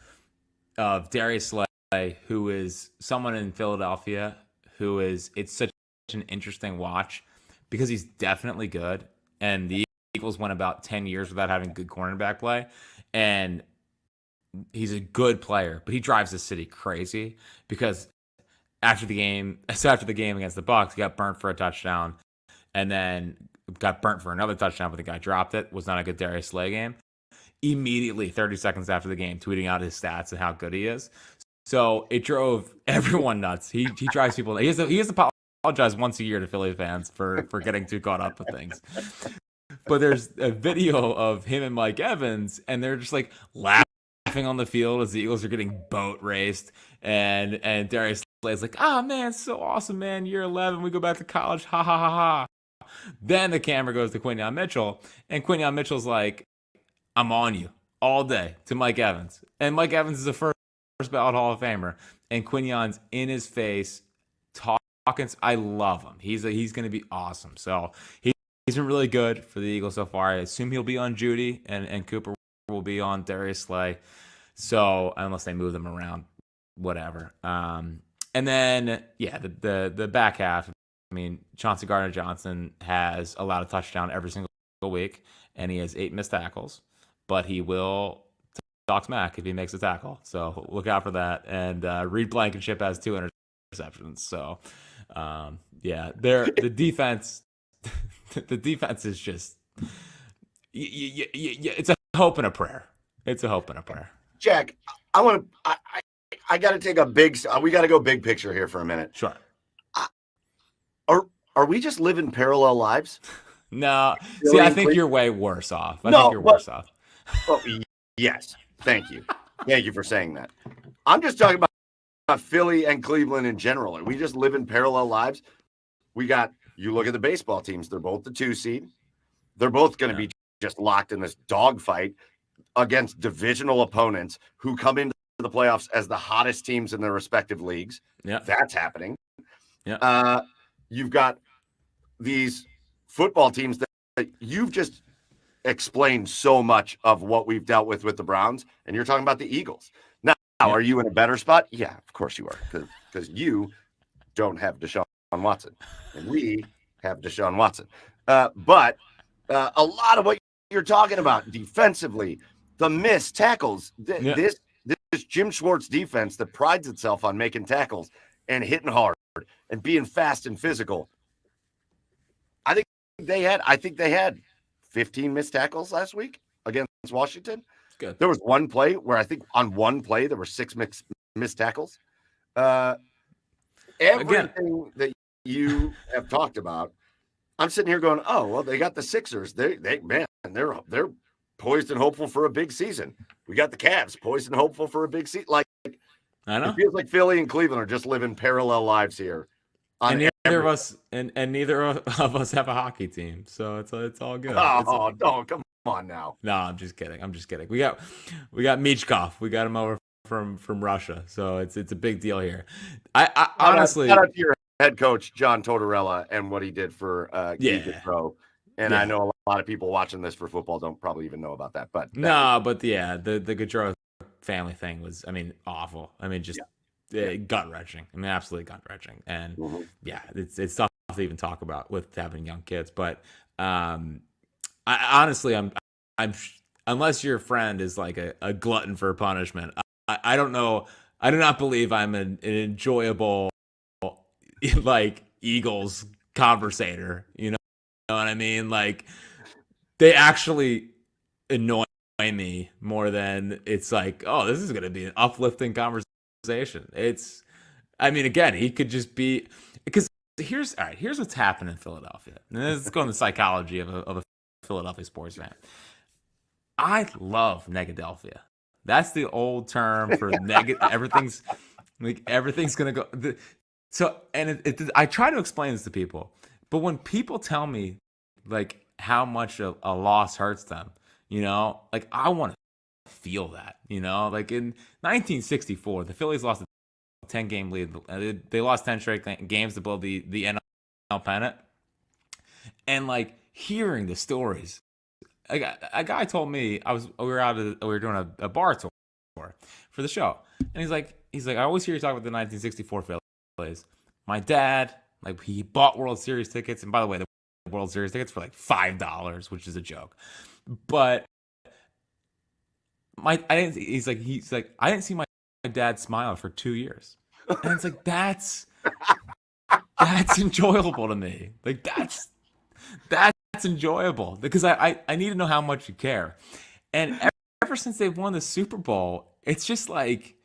Darius Slay, who is someone in Philadelphia it's such an interesting watch because he's definitely good. And the Eagles went about 10 years without having good cornerback play. And he's a good player, but he drives the city crazy because after the game against the Bucs, he got burnt for a touchdown and then got burnt for another touchdown, but the guy dropped it. Was not a good Darius Slay game. Immediately, 30 seconds after the game, tweeting out his stats and how good he is. So it drove everyone nuts. He drives people. He has to apologize once a year to Philly fans for getting too caught up with things. But there's a video of him and Mike Evans, and they're just like laughing on the field as the Eagles are getting boat raced, and Darius It's like, ah, man, it's so awesome, man. Year 11, we go back to college. Ha ha ha ha. Then the camera goes to Quinyon Mitchell, and Quinyon Mitchell's like, I'm on you all day to Mike Evans. And Mike Evans is a first ballot Hall of Famer. And Quinyon's in his face talking. I love him. He's going to be awesome. So he's been really good for the Eagles so far. I assume he'll be on Judy, and Cooper will be on Darius Slay. So unless they move them around, whatever. And then, yeah, the back half. I mean, Chauncey Gardner-Johnson has allowed a touchdown every single week, and he has 8 missed tackles. But he will talk smack if he makes a tackle. So look out for that. And Reed Blankenship has 2 interceptions. So, yeah, the defense, the defense is just, it's a hope and a prayer. It's a hope and a prayer. Jack, I got to take we got to go big picture here for a minute. Sure. Are we just living parallel lives? No. See, I think you're way worse off. I think you're worse off. Oh, yes. Thank you. Thank you for saying that. I'm just talking about Philly and Cleveland in general. Are we just living parallel lives? You look at the baseball teams. They're both the 2 seed. They're both going to be just locked in this dogfight against divisional opponents who come into the playoffs as the hottest teams in their respective leagues. Yeah. That's happening. Yeah. You've got these football teams that you've just explained so much of what we've dealt with the Browns, and you're talking about the Eagles. Now, are you in a better spot? Yeah, of course you are, because you don't have Deshaun Watson, and we have Deshaun Watson. But a lot of what you're talking about defensively, the missed tackles, this Jim Schwartz defense that prides itself on making tackles and hitting hard and being fast and physical. I think they had 15 missed tackles last week against Washington. Good. There was one play where I think on one play there were 6 missed tackles. Everything that you have talked about, I'm sitting here going, oh, well, they got the Sixers. They're poised and hopeful for a big season. We got the Cavs poised and hopeful for a big season. Like, I know. It feels like Philly and Cleveland are just living parallel lives here. And neither of us of us have a hockey team, so it's all good. Come on now. No, I'm just kidding. We got Michkov. We got him over from Russia, so it's a big deal here. I honestly, shout out to your head coach John Tortorella and what he did for Keefe Pro. And I know a lot of people watching this for football don't probably even know about that. But the Gaudreau family thing was, awful. Gut wrenching. Absolutely gut wrenching. And it's tough to even talk about with having young kids. But I'm unless your friend is like a glutton for punishment, I don't know. I do not believe I'm an enjoyable like Eagles conversator. You know what I mean? Like, they actually annoy me more than it's like, oh, this is going to be an uplifting conversation. Again, he could just be, because here's what's happening in Philadelphia. And let's go into the psychology of a Philadelphia sports fan. I love Negadelphia. That's the old term for everything's going to go. I try to explain this to people, but when people tell me like how much a loss hurts them, like I want to feel that, like in 1964, the Phillies lost a 10-game lead. They lost 10 straight games to blow the NL pennant. And like hearing the stories, a guy told me we were doing a bar tour for the show, and he's like, I always hear you talk about the 1964 Phillies. My dad, like, he bought World Series tickets, and by the way, the World Series tickets for like $5, which is a joke. But I didn't see my dad smile for 2 years, and it's like that's enjoyable to me. Like that's enjoyable because I need to know how much you care. And ever since they've won the Super Bowl, it's just like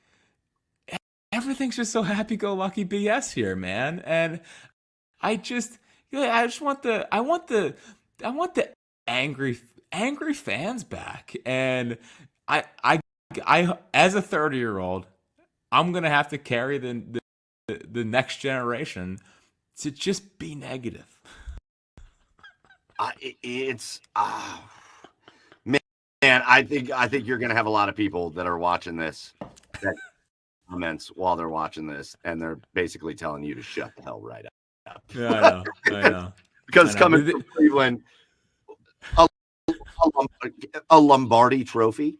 everything's just so happy-go-lucky BS here, man. And I want the angry fans back. And I as a 30-year-old, I'm gonna have to carry the the next generation to just be negative. Man, I think you're gonna have a lot of people that are watching this that comments while they're watching this, and they're basically telling you to shut the hell right up. Yeah, I know. Because coming from Cleveland, a Lombardi trophy,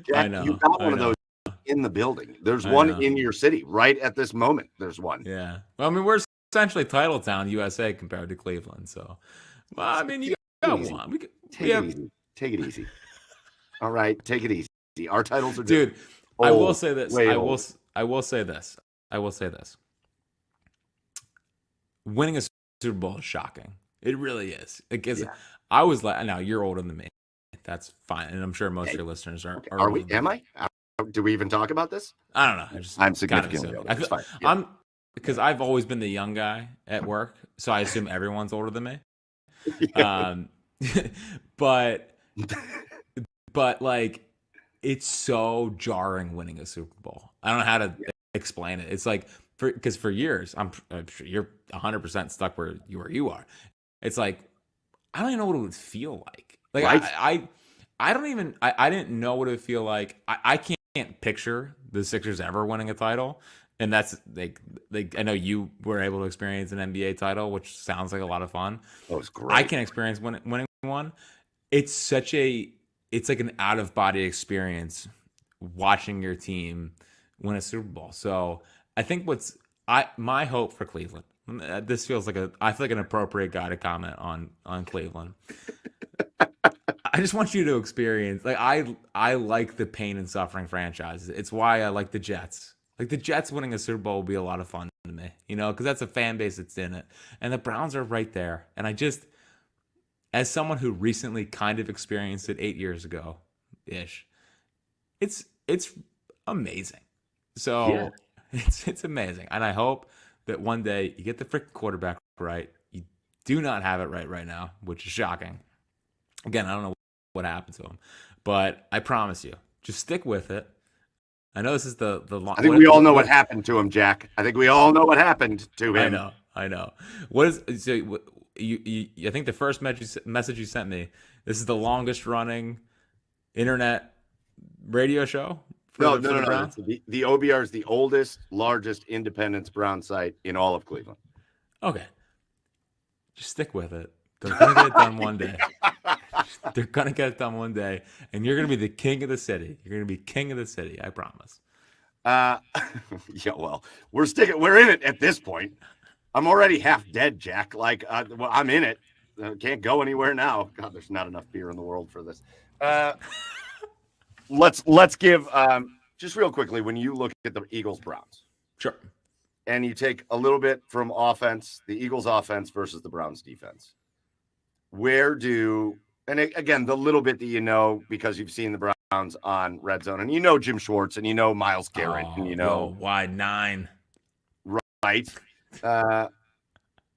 Jack, you got one of those in the building. There's one in your city right at this moment. There's one. Yeah. Well, I mean, we're essentially title town, USA, compared to Cleveland. So, well, I mean, you got one. Take it easy. All right, take it easy. Our titles are dude. Old, I will say this. I will say this. Winning a Super Bowl is shocking. It really is. I was like, now you're older than me. That's fine, and I'm sure most of your listeners are. Are we? Am I? Do we even talk about this? I don't know. I'm significantly older. It's fine. Yeah. Because I've always been the young guy at work, so I assume everyone's older than me. But like, it's so jarring winning a Super Bowl. I don't know how to explain it. It's like because for years, I'm sure you're 100% stuck where you are. It's like I don't even know what it would feel like. Like right? I don't even I didn't know what it would feel like. I can't picture the Sixers ever winning a title. And that's like I know you were able to experience an NBA title, which sounds like a lot of fun. That was great. I can experience winning one. It's like an out of body experience watching your team win a Super Bowl. So I think my hope for Cleveland. This feels like I feel like an appropriate guy to comment on Cleveland. I just want you to experience like I like the pain and suffering franchises. It's why I like the Jets. Like the Jets winning a Super Bowl will be a lot of fun to me, because that's a fan base that's in it. And the Browns are right there. And I just, as someone who recently kind of experienced it 8 years ago-ish, it's amazing. So it's amazing. And I hope that one day you get the freaking quarterback right. You do not have it right now, which is shocking. Again, I don't know what happened to him. But I promise you, just stick with it. I know this is the long. I think we all know what happened to him, Jack. I think we all know what happened to him. I know. What is so you? I think the first message you sent me. This is the longest running internet radio show. No. The OBR is the oldest, largest independent Brown site in all of Cleveland. Okay, just stick with it. They're gonna get it done one day. They're gonna get it done one day, and you're gonna be the king of the city. You're gonna be king of the city. I promise. Well, we're in it at this point. I'm already half dead, Jack. Like, I'm in it. Can't go anywhere now. God, there's not enough beer in the world for this. Let's give just real quickly when you look at the Eagles Browns. Sure. And you take a little bit from offense, the Eagles offense versus the Browns defense. And again, the little bit that because you've seen the Browns on Red Zone, and Jim Schwartz, and Myles Garrett, and wide 9. Right.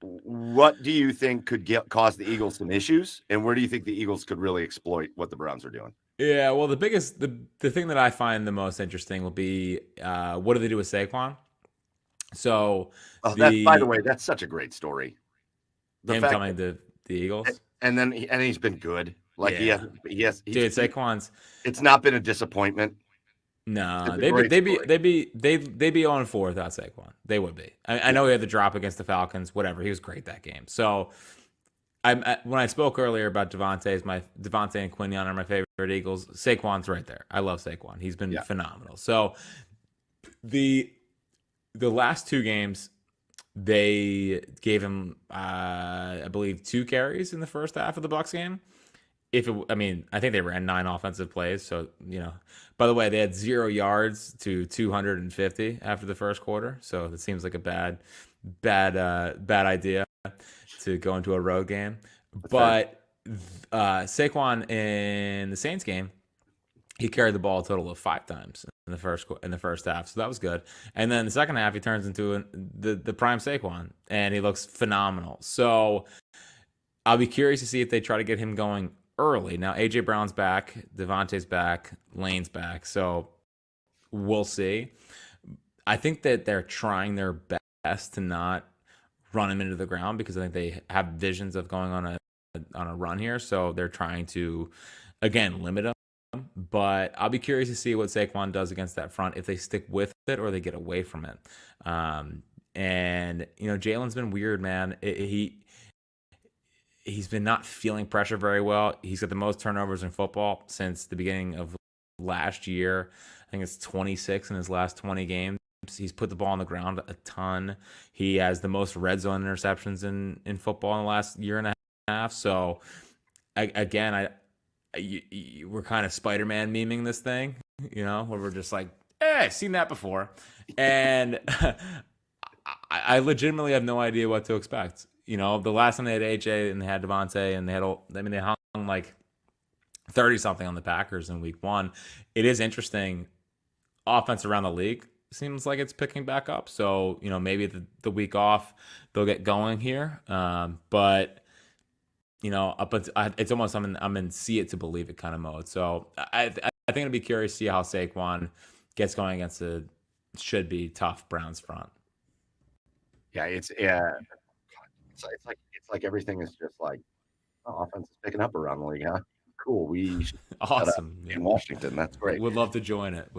What do you think could cause the Eagles some issues, and where do you think the Eagles could really exploit what the Browns are doing? Yeah, well, the thing that I find the most interesting will be what do they do with Saquon? So, by the way, that's such a great story. Him coming to the Eagles. And then he's been good. Like he has. Dude, Saquon's. It's not been a disappointment. No, they'd be 0-4 without Saquon. They would be. I know he had the drop against the Falcons. Whatever, he was great that game. So, when I spoke earlier about Devontae and Quinion are my favorite Eagles. Saquon's right there. I love Saquon. He's been phenomenal. So, the last 2 games. They gave him, I believe, 2 carries in the first half of the Bucs game. I think they ran 9 offensive plays. So, by the way, they had 0 yards to 250 after the first quarter. So it seems like a bad idea to go into a road game. But Saquon in the Saints game, he carried the ball a total of 5 times in the first half, so that was good. And then the second half, he turns into the prime Saquon, and he looks phenomenal. So I'll be curious to see if they try to get him going early. Now AJ Brown's back, Devontae's back, Lane's back, so we'll see. I think that they're trying their best to not run him into the ground because I think they have visions of going on a run here, so they're trying to again limit him. But I'll be curious to see what Saquon does against that front, if they stick with it or they get away from it. And Jalen's been weird, man. He's been not feeling pressure very well. He's got the most turnovers in football since the beginning of last year. I think it's 26 in his last 20 games. He's put the ball on the ground a ton. He has the most red zone interceptions in football in the last year and a half. So we're kind of Spider-Man memeing this thing, where we're just like, hey, I've seen that before. And I legitimately have no idea what to expect. The last time they had AJ and they had Devontae and they hung like 30 something on the Packers in week 1. It is interesting. Offense around the league seems like it's picking back up. So, maybe the week off they'll get going here. But it's almost I'm in see it to believe it kind of mode. So I think I'd be curious to see how Saquon gets going against a should be tough Browns front. Yeah, it's like everything is just like offense is picking up around the league, huh? Cool. We should awesome in Washington. That's great. Would love to join it.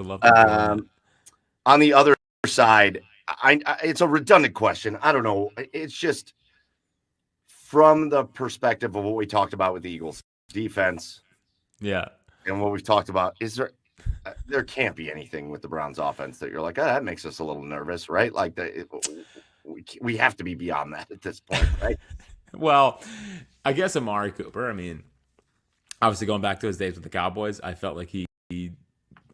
On the other side, it's a redundant question. I don't know. It's just from the perspective of what we talked about with the Eagles defense. Yeah. And what we've talked about, is there can't be anything with the Browns offense that you're like, that makes us a little nervous, right? Like we have to be beyond that at this point, right? Well, I guess Amari Cooper, obviously going back to his days with the Cowboys, I felt like he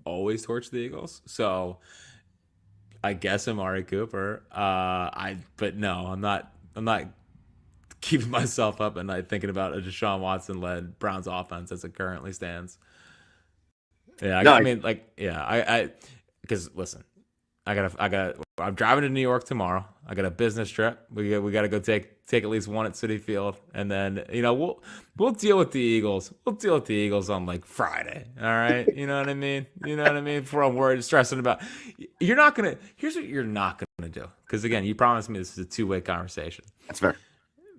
always torched the Eagles. So I guess Amari Cooper. But no, I'm not keeping myself up at night thinking about a Deshaun Watson led Browns offense as it currently stands. Yeah, because listen, I'm driving to New York tomorrow. I got a business trip. We got to go take at least one at Citi Field, and then we'll deal with the Eagles. We'll deal with the Eagles on like Friday. All right, you know what I mean? Before I'm worried, stressing about. Here's what you're not gonna do, because again, you promised me this is a two-way conversation. That's fair.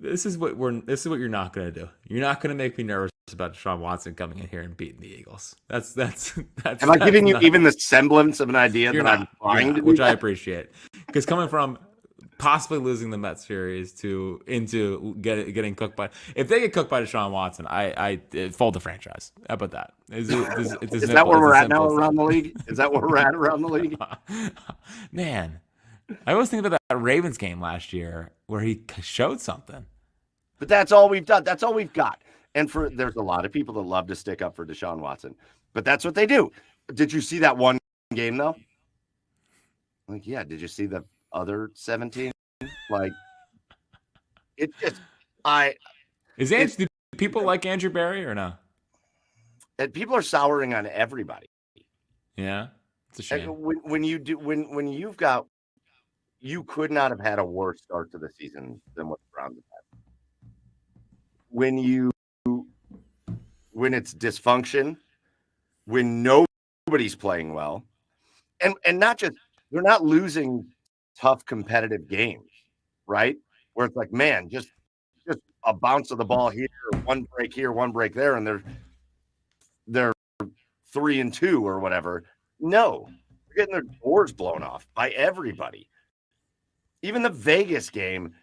This is what you're not gonna do. You're not gonna make me nervous about Deshaun Watson coming in here and beating the Eagles. That's. Am I giving you even the semblance of an idea that I'm trying to do? Which I appreciate, because coming from possibly losing the Mets series into getting cooked by, if they get cooked by Deshaun Watson, I fold the franchise. How about that? Is that where we're at now around the league? Is that where we're at around the league? Man, I always think about that Ravens game last year where he showed something. But that's all we've done. That's all we've got. And there's a lot of people that love to stick up for Deshaun Watson, but that's what they do. Did you see that one game though? Like, yeah. Did you see the other 17? Like, it just do people like Andrew Berry or no? And people are souring on everybody. Yeah, it's a shame. You could not have had a worse start to the season than what the Browns have had. When it's dysfunction, when nobody's playing well, and not just, they're not losing tough competitive games, right? Where it's like, man, just a bounce of the ball here, one break there, and they're 3-2 or whatever. No, they're getting their doors blown off by everybody. Even the Vegas game,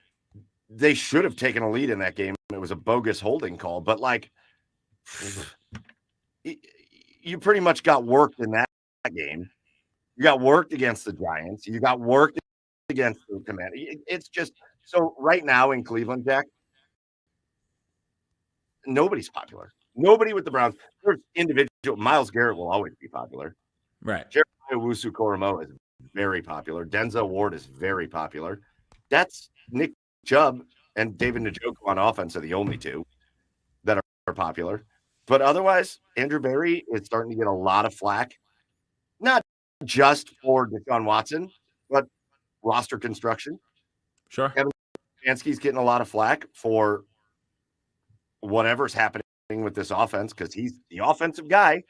they should have taken a lead in that game. It was a bogus holding call, but like, you pretty much got worked in that game. You got worked against the Giants. You got worked against the Commanders. It's just, so right now in Cleveland, Jack, nobody's popular. Nobody with the Browns. There's individual. Myles Garrett will always be popular. Right. Jeremiah Owusu-Koramoah is very popular. Denzel Ward is very popular. That's Nick Chubb and David Njoku on offense are the only two that are popular. But otherwise, Andrew Berry is starting to get a lot of flack, not just for Deshaun Watson, but roster construction. Sure. Kevin Stefanski's getting a lot of flack for whatever's happening with this offense because he's the offensive guy.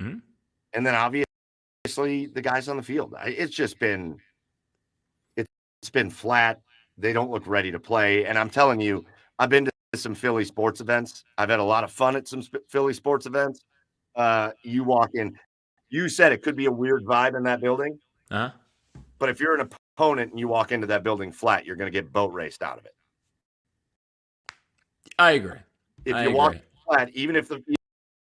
Mm-hmm. And then obviously the guys on the field. It's been flat. They don't look ready to play. And I'm telling you, I've been to some Philly sports events. I've had a lot of fun at some Philly sports events. You walk in, you said it could be a weird vibe in that building. Uh-huh. But if you're an opponent and you walk into that building flat, you're going to get boat raced out of it. I agree. If you walk flat, even if the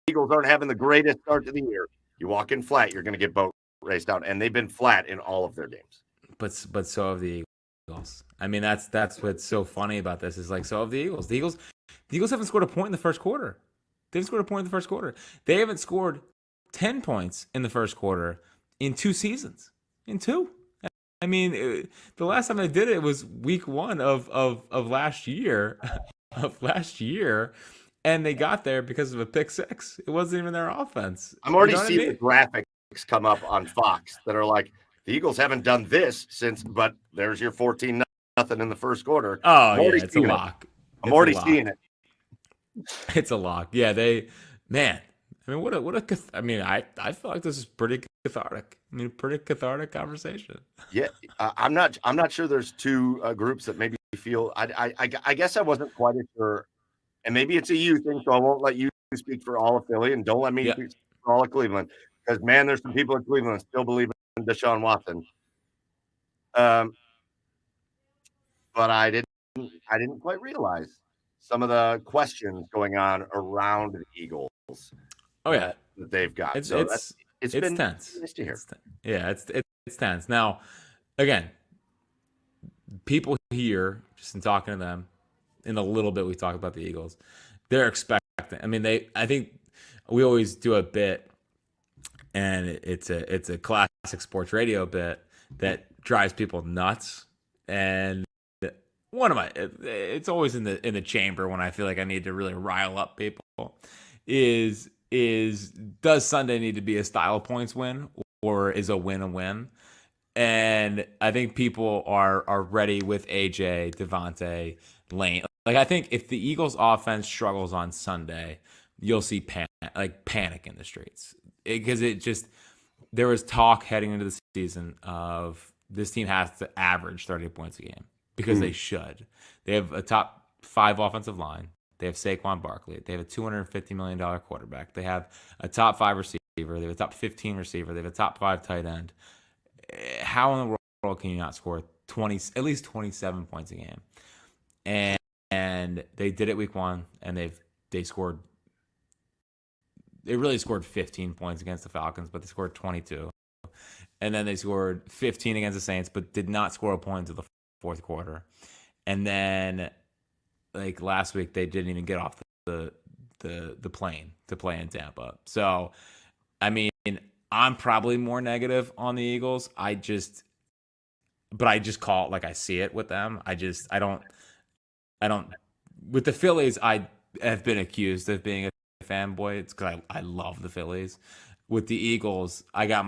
Eagles aren't having the greatest start to the year, you walk in flat, you're going to get boat raced out. And they've been flat in all of their games. But so have the Eagles. I mean, that's what's so funny about this is like, so have the Eagles. The Eagles haven't scored a point in the first quarter. They haven't scored a point in the first quarter. They haven't scored 10 points in the first quarter in 2 seasons. In 2. I mean, the last time they did it was week 1 of last year. And they got there because of a pick 6. It wasn't even their offense. I'm already seeing the graphics come up on Fox that are like, the Eagles haven't done this since, but there's your 14-0 in the first quarter. Oh, yeah, it's a lock. I'm already seeing it. It's a lock. Yeah, man. I mean, I feel like this is pretty cathartic. I mean, pretty cathartic conversation. Yeah, I'm not sure there's 2 groups that maybe feel. I guess I wasn't quite as sure, and maybe it's a you thing, so I won't let you speak for all of Philly, and don't let me speak for all of Cleveland, because man, there's some people in Cleveland that still believe in Deshaun Watson. But I didn't quite realize some of the questions going on around the Eagles. Oh yeah, that they've got. It's been tense. Nice to hear. It's tense. Now, again, people here, just in talking to them, in a little bit we talked about the Eagles, they're expecting. I mean, I think we always do a bit, and it's a classic sports radio bit that drives people nuts. And it's always in the chamber when I feel like I need to really rile up people. Is does Sunday need to be a style points win, or is a win a win? And I think people are ready with AJ, Devontae, Lane. Like, I think if the Eagles offense struggles on Sunday, you'll see panic in the streets, because there was talk heading into the season of this team has to average 30 points a game, because they should. They have a top 5 offensive line. They have Saquon Barkley. They have a $250 million quarterback. They have a top 5 receiver. They have a top 15 receiver. They have a top 5 tight end. How in the world can you not score at least 27 points a game? And they did it week 1, and they really scored 15 points against the Falcons, but they scored 22. And then they scored 15 against the Saints, but did not score a point until the fourth quarter. And then, like, last week, they didn't even get off the plane to play in Tampa. So, I mean, I'm probably more negative on the Eagles. But I just call it like I see it with them. I don't. With the Phillies, I have been accused of being a fanboy. It's because I love the Phillies. With the Eagles, I feel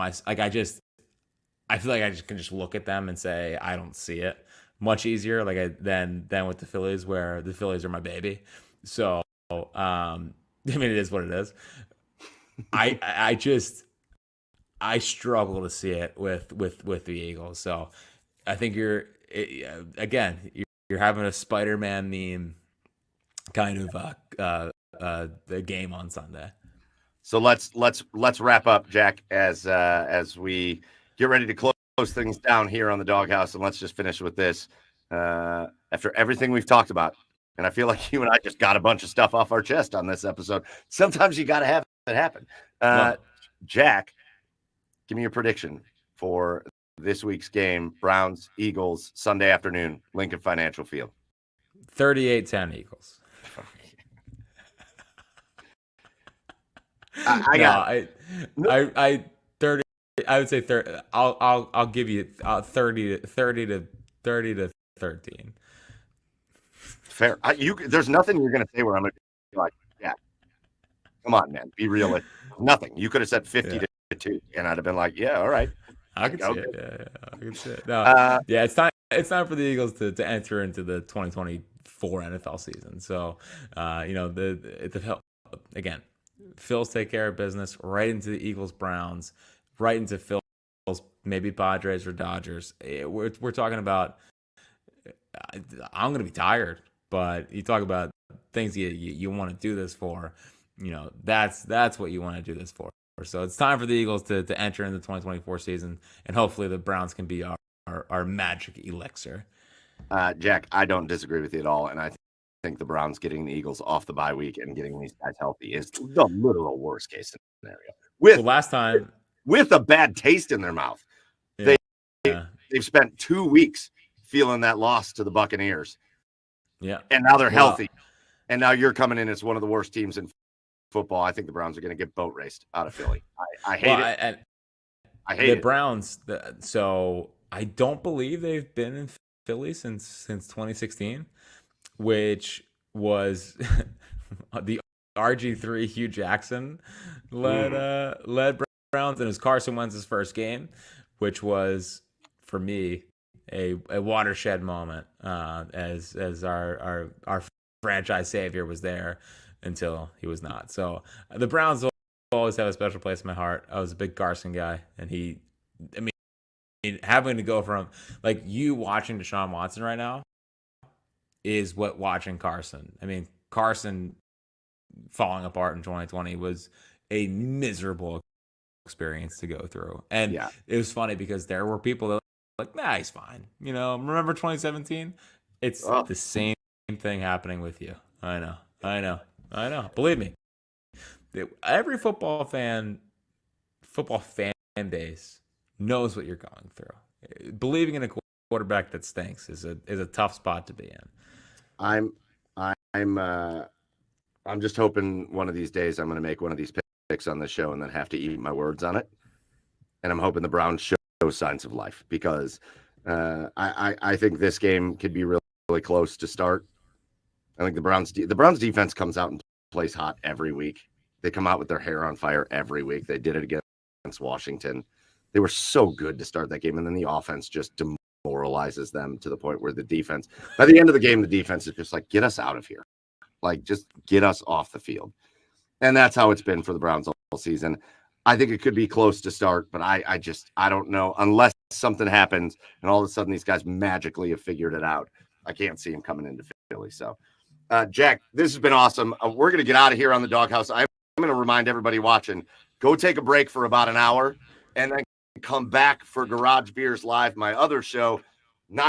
like I can just look at them and say I don't see it. Much easier than with the Phillies, where the Phillies are my baby. So I mean, it is what it is. I struggle to see it with the Eagles. So I think you're having a Spider-Man meme kind of the game on Sunday. So let's wrap up, Jack, as we get ready to close things down here on the Doghouse, and let's just finish with this. After everything we've talked about, and I feel like you and I just got a bunch of stuff off our chest on this episode. Sometimes you got to have it happen. Jack, give me your prediction for this week's game, Browns, Eagles, Sunday afternoon, Lincoln Financial Field. 38-10 Eagles. I would say 30. I'll give you 30 to 13. Fair. There's nothing you're going to say where I'm going to be like, yeah, come on, man, be realistic. Nothing. You could have said 50 to 2, and I'd have been like, yeah, all right. I could see it. Yeah, I could see it. No, it's time for the Eagles to enter into the 2024 NFL season. So, again, Phil's take care of business, right into the Eagles, Browns, right into Phil's, maybe Padres or Dodgers. We're talking about I'm going to be tired. But you talk about things you want to do this for, that's what you want to do this for. So it's time for the Eagles to enter in the 2024 season, and hopefully the Browns can be our magic elixir. Jack, I don't disagree with you at all, and I think the Browns getting the Eagles off the bye week and getting these guys healthy is the literal worst case scenario. Last time, with a bad taste in their mouth, they've spent 2 weeks feeling that loss to the Buccaneers. Yeah, and now they're healthy, and now you're coming in as one of the worst teams in football. I think the Browns are going to get boat raced out of Philly. I hate it. I hate the Browns. So I don't believe they've been in Philly since 2016, which was the RG3 Hugh Jackson led Browns, and it was Carson Wentz's first game, which was for me a watershed moment as our franchise savior was there until he was not. So the Browns will always have a special place in my heart. I was a big Carson guy, and having to go from like you watching Deshaun Watson right now is what watching Carson. I mean, Carson falling apart in 2020 was a miserable experience to go through. And it was funny because there were people that were like, nah, he's fine. Remember 2017? It's the same thing happening with you. I know. Believe me. Every football fan base knows what you're going through. Believing in a quarterback that stinks is a tough spot to be in. I'm just hoping one of these days I'm going to make one of these picks on the show and then have to eat my words on it. And I'm hoping the Browns show signs of life because I think this game could be really, really close to start. I think the Browns defense comes out and plays hot every week. They come out with their hair on fire every week. They did it against Washington. They were so good to start that game, and then the offense just demoralizes them to the point where by the end of the game, the defense is just like, get us out of here. Like, just get us off the field. And that's how it's been for the Browns all season. I think it could be close to start, but I don't know. Unless something happens and all of a sudden these guys magically have figured it out, I can't see him coming into Philly. So, Jack, this has been awesome. We're going to get out of here on the Doghouse. I'm going to remind everybody watching, go take a break for about an hour and then come back for Garage Beers Live, my other show, 9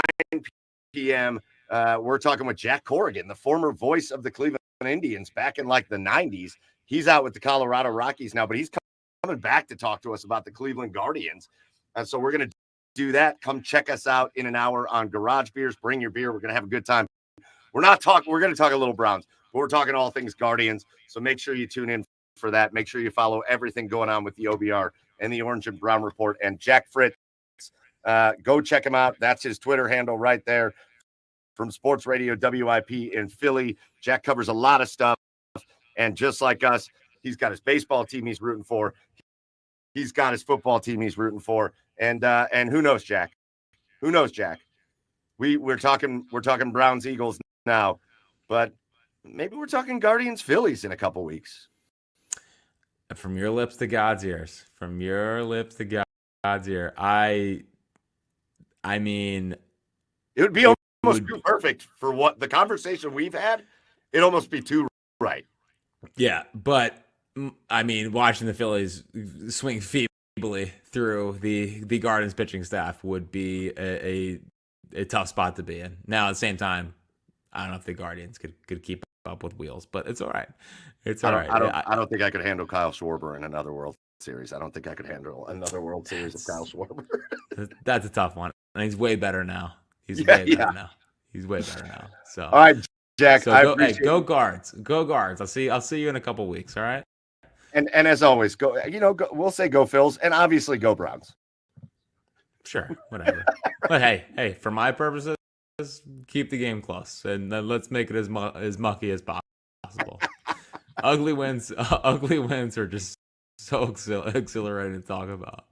p.m. We're talking with Jack Corrigan, the former voice of the Cleveland Indians back in like the 90s. He's out with the Colorado Rockies now, but he's coming back to talk to us about the Cleveland Guardians. So we're going to do that. Come check us out in an hour on Garage Beers. Bring your beer. We're going to have a good time. We're going to talk a little Browns, but we're talking all things Guardians. So make sure you tune in for that. Make sure you follow everything going on with the OBR and the Orange and Brown Report and Jack Fritz. Go check him out. That's his Twitter handle right there. From SportsRadio WIP in Philly. Jack covers a lot of stuff. And just like us, he's got his baseball team he's rooting for. He's got his football team he's rooting for. And who knows, Jack? Who knows, Jack? We're talking Browns Eagles now, but maybe we're talking Guardians Phillies in a couple weeks. From your lips to God's ears. From your lips to God's ear. I mean, it would be almost too perfect for what the conversation we've had. It'd almost be too right. Yeah, but I mean, watching the Phillies swing feebly through the Guardians pitching staff would be a tough spot to be in. Now, at the same time, I don't know if the Guardians could keep up with wheels, but it's all right. It's all right. I don't think I could handle Kyle Schwarber in another World Series. I don't think I could handle another World Series of Kyle Schwarber. That's a tough one. And he's way better now. He's way better now. So all right, Jack. So go Guards. Go Guards. I'll see you in a couple weeks. All right. And as always, go. We'll say go Phils, and obviously go Browns. Sure, whatever. But hey, for my purposes, keep the game close, and then let's make it as mucky as possible. Ugly wins are just so exhilarating to talk about.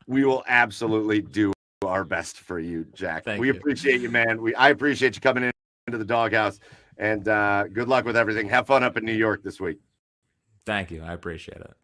We will absolutely do our best for you, Jack. Thank you. Appreciate you, man. I appreciate you coming into the Doghouse, and good luck with everything. Have fun up in New York this week. Thank you. I appreciate it.